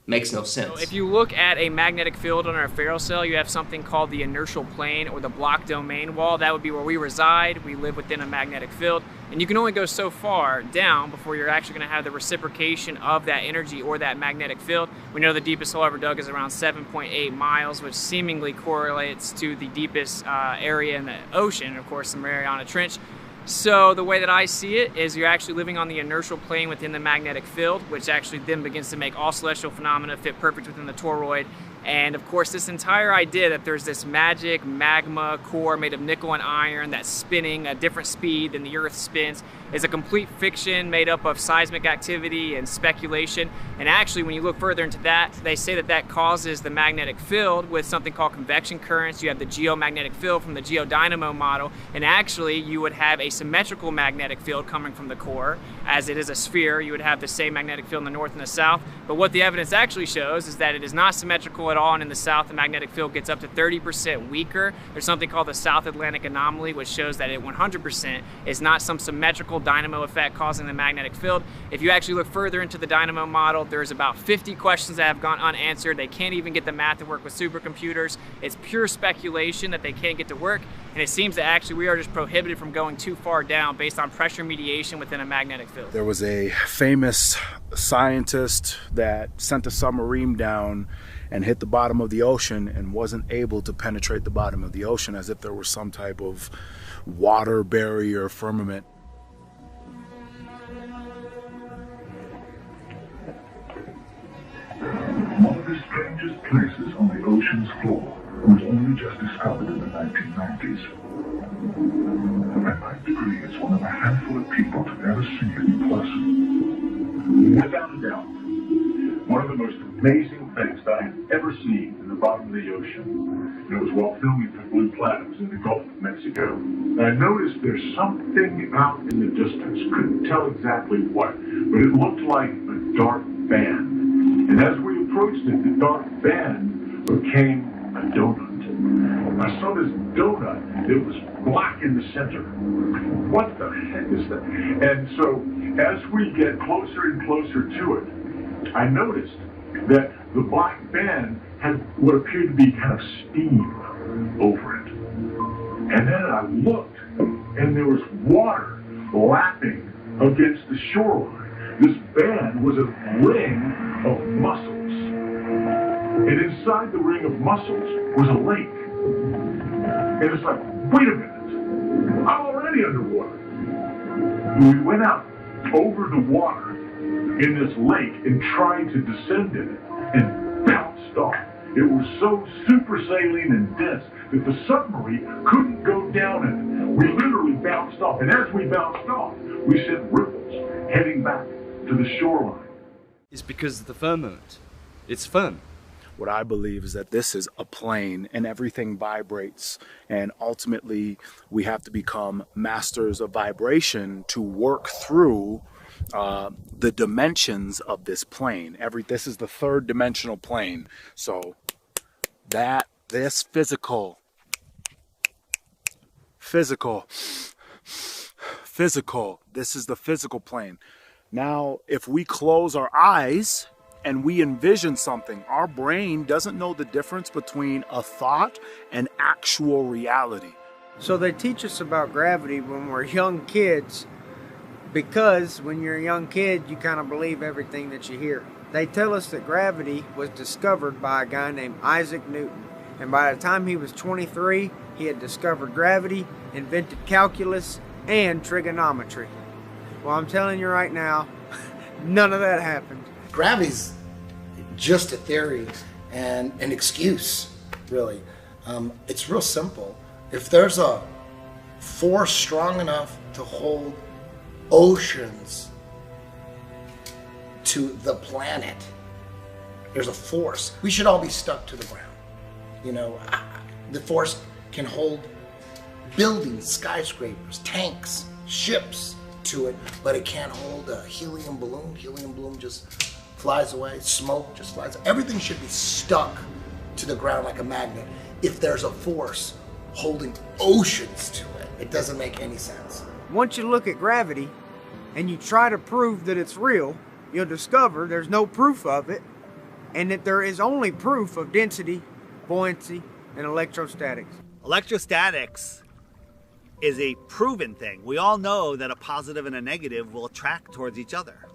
Makes no sense. So if you look at a magnetic field on our ferrocell, you have something called the inertial plane or the block domain wall. That would be where we reside. We live within a magnetic field. And you can only go so far down before you're actually going to have the reciprocation of that energy or that magnetic field. We know the deepest hole ever dug is around 7.8 miles, which seemingly correlates to the deepest area in the ocean, of course, the Mariana Trench. So the way that I see it is you're actually living on the inertial plane within the magnetic field, which actually then begins to make all celestial phenomena fit perfect within the toroid. And of course, this entire idea that there's this magic magma core made of nickel and iron that's spinning at a different speed than the Earth spins is a complete fiction made up of seismic activity and speculation. And actually, when you look further into that, they say that that causes the magnetic field with something called convection currents. You have the geomagnetic field from the geodynamo model, and actually you would have a symmetrical magnetic field coming from the core. As it is a sphere, you would have the same magnetic field in the north and the south. But what the evidence actually shows is that it is not symmetrical at all, and in the south the magnetic field gets up to 30% weaker. There's something called the South Atlantic anomaly, which shows that it 100% is not some symmetrical dynamo effect causing the magnetic field. If you actually look further into the dynamo model, there's about 50 questions that have gone unanswered. They can't even get the math to work with supercomputers. It's pure speculation that they can't get to work, and it seems that actually we are just prohibited from going too far down based on pressure mediation within a magnetic field. There was a famous scientist that sent a submarine down and hit the bottom of the ocean and wasn't able to penetrate the bottom of the ocean, as if there was some type of water barrier firmament. One of the strangest places on the ocean's floor was only just discovered in the 1990s. I agree it's one of a handful of people to ever see it in person. Without a doubt, one of the most amazing face that I had ever seen in the bottom of the ocean. It was while filming for Blue Platinums in the Gulf of Mexico. And I noticed there's something out in the distance. Couldn't tell exactly what, but it looked like a dark band. And as we approached it, the dark band became a donut. I saw this donut. It was black in the center. What the heck is that? And so as we get closer and closer to it, I noticed that the black band had what appeared to be kind of steam over it. And then I looked, and there was water lapping against the shoreline. This band was a ring of mussels. And inside the ring of mussels was a lake. And it's like, wait a minute, I'm already underwater. We went out over the water in this lake and tried to descend in it and bounced off. It was so super saline and dense that the submarine couldn't go down in it. We literally bounced off, and as we bounced off, we sent ripples heading back to the shoreline. It's because of the firmament. It's firm. What I believe is that this is a plane and everything vibrates, and ultimately we have to become masters of vibration to work through the dimensions of this plane. This is the third dimensional plane. So this physical, this is the physical plane. Now, if we close our eyes and we envision something, our brain doesn't know the difference between a thought and actual reality. So they teach us about gravity when we're young kids, because when you're a young kid, you kind of believe everything that you hear. They tell us that gravity was discovered by a guy named Isaac Newton. And by the time he was 23, he had discovered gravity, invented calculus, and trigonometry. Well, I'm telling you right now, none of that happened. Gravity's just a theory and an excuse, really. It's real simple. If there's a force strong enough to hold oceans to the planet, there's a force. We should all be stuck to the ground. You know, the force can hold buildings, skyscrapers, tanks, ships to it, but it can't hold a helium balloon. Helium balloon just flies away, smoke just flies away. Everything should be stuck to the ground like a magnet. If there's a force holding oceans to it, it doesn't make any sense. Once you look at gravity and you try to prove that it's real, you'll discover there's no proof of it, and that there is only proof of density, buoyancy, and electrostatics. Electrostatics is a proven thing. We all know that a positive and a negative will attract towards each other.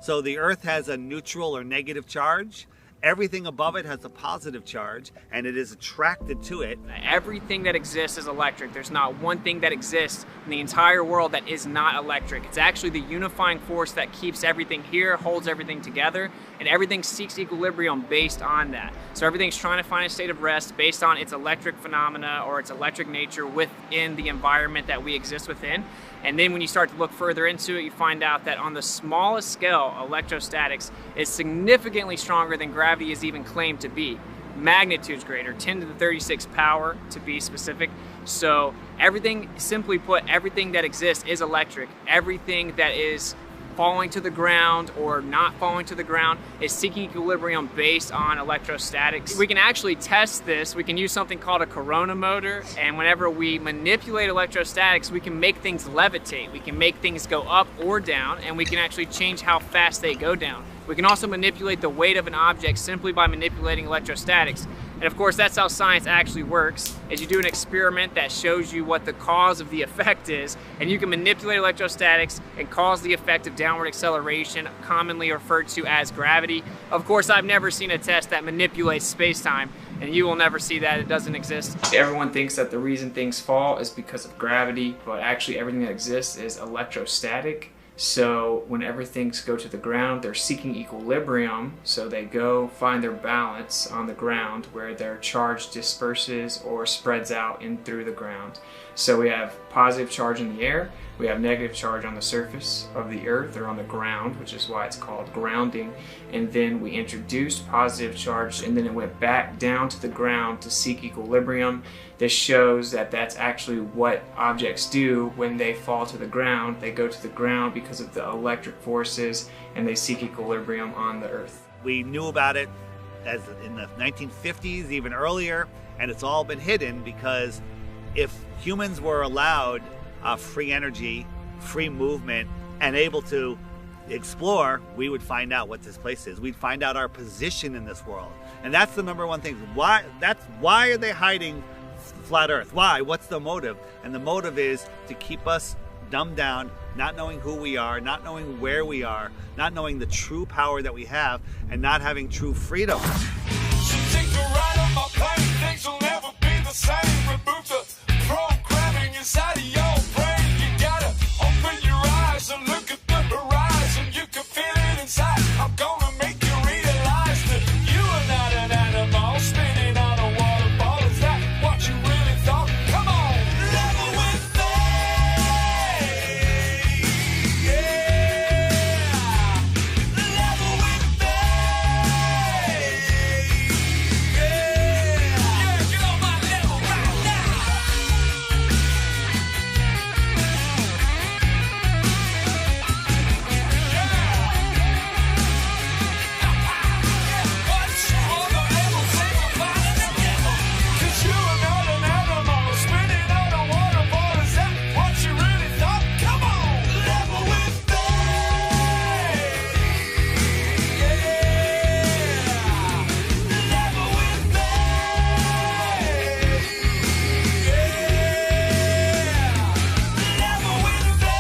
So the Earth has a neutral or negative charge. Everything above it has a positive charge, and it is attracted to it. Everything that exists is electric. There's not one thing that exists in the entire world that is not electric. It's actually the unifying force that keeps everything here, holds everything together, and everything seeks equilibrium based on that. So everything's trying to find a state of rest based on its electric phenomena or its electric nature within the environment that we exist within. And then when you start to look further into it, you find out that on the smallest scale, electrostatics is significantly stronger than gravity is even claimed to be. Magnitudes greater, 10 to the 36 power to be specific. So everything, simply put, everything that exists is electric. Everything that is falling to the ground or not falling to the ground is seeking equilibrium based on electrostatics. We can actually test this. We can use something called a corona motor, and whenever we manipulate electrostatics, we can make things levitate. We can make things go up or down, and we can actually change how fast they go down. We can also manipulate the weight of an object simply by manipulating electrostatics. And of course, that's how science actually works, is you do an experiment that shows you what the cause of the effect is, and you can manipulate electrostatics and cause the effect of downward acceleration, commonly referred to as gravity. Of course, I've never seen a test that manipulates space-time, and you will never see that. It doesn't exist. Everyone thinks that the reason things fall is because of gravity, but actually everything that exists is electrostatic. So whenever things go to the ground, they're seeking equilibrium, so they go find their balance on the ground where their charge disperses or spreads out in through the ground. So we have positive charge in the air, we have negative charge on the surface of the earth or on the ground, which is why it's called grounding. And then we introduced positive charge, and then it went back down to the ground to seek equilibrium. This shows that that's actually what objects do when they fall to the ground. They go to the ground because of the electric forces, and they seek equilibrium on the earth. We knew about it as in the 1950s, even earlier, and it's all been hidden because if humans were allowed free energy, free movement, and able to explore, we would find out what this place is. We'd find out our position in this world. And that's the number one thing. Why are they hiding flat Earth? Why? What's the motive? And the motive is to keep us dumbed down, not knowing who we are, not knowing where we are, not knowing the true power that we have, and not having true freedom. Take the ride on my plane, things will never be the same. Remove the programming inside of your brain. You gotta open your eyes and look at the horizon. You can feel it inside. I'm gonna make you realize that you are not an animal spinning on a waterfall. Is that what you really thought? Come on, level with me. Yeah, level with me. Yeah, get on my level right now. What's all the levels in the bottom of the devil? 'Cause you are not an animal spinning on a waterfall. Is that what you really thought? Come on, level with me. Yeah, level with me. Yeah, level with me.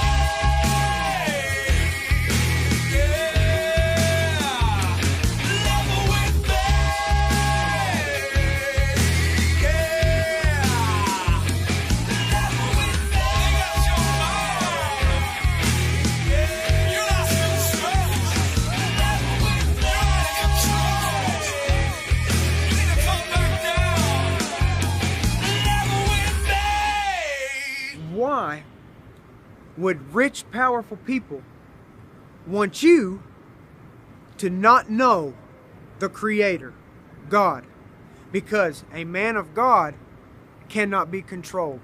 Level with me. Level with me. Got your mind. You're lost in space. Level with me. You're out of control. You need to come back down. Level with me. Why would rich, powerful people want you to not know the Creator, God? Because a man of God cannot be controlled.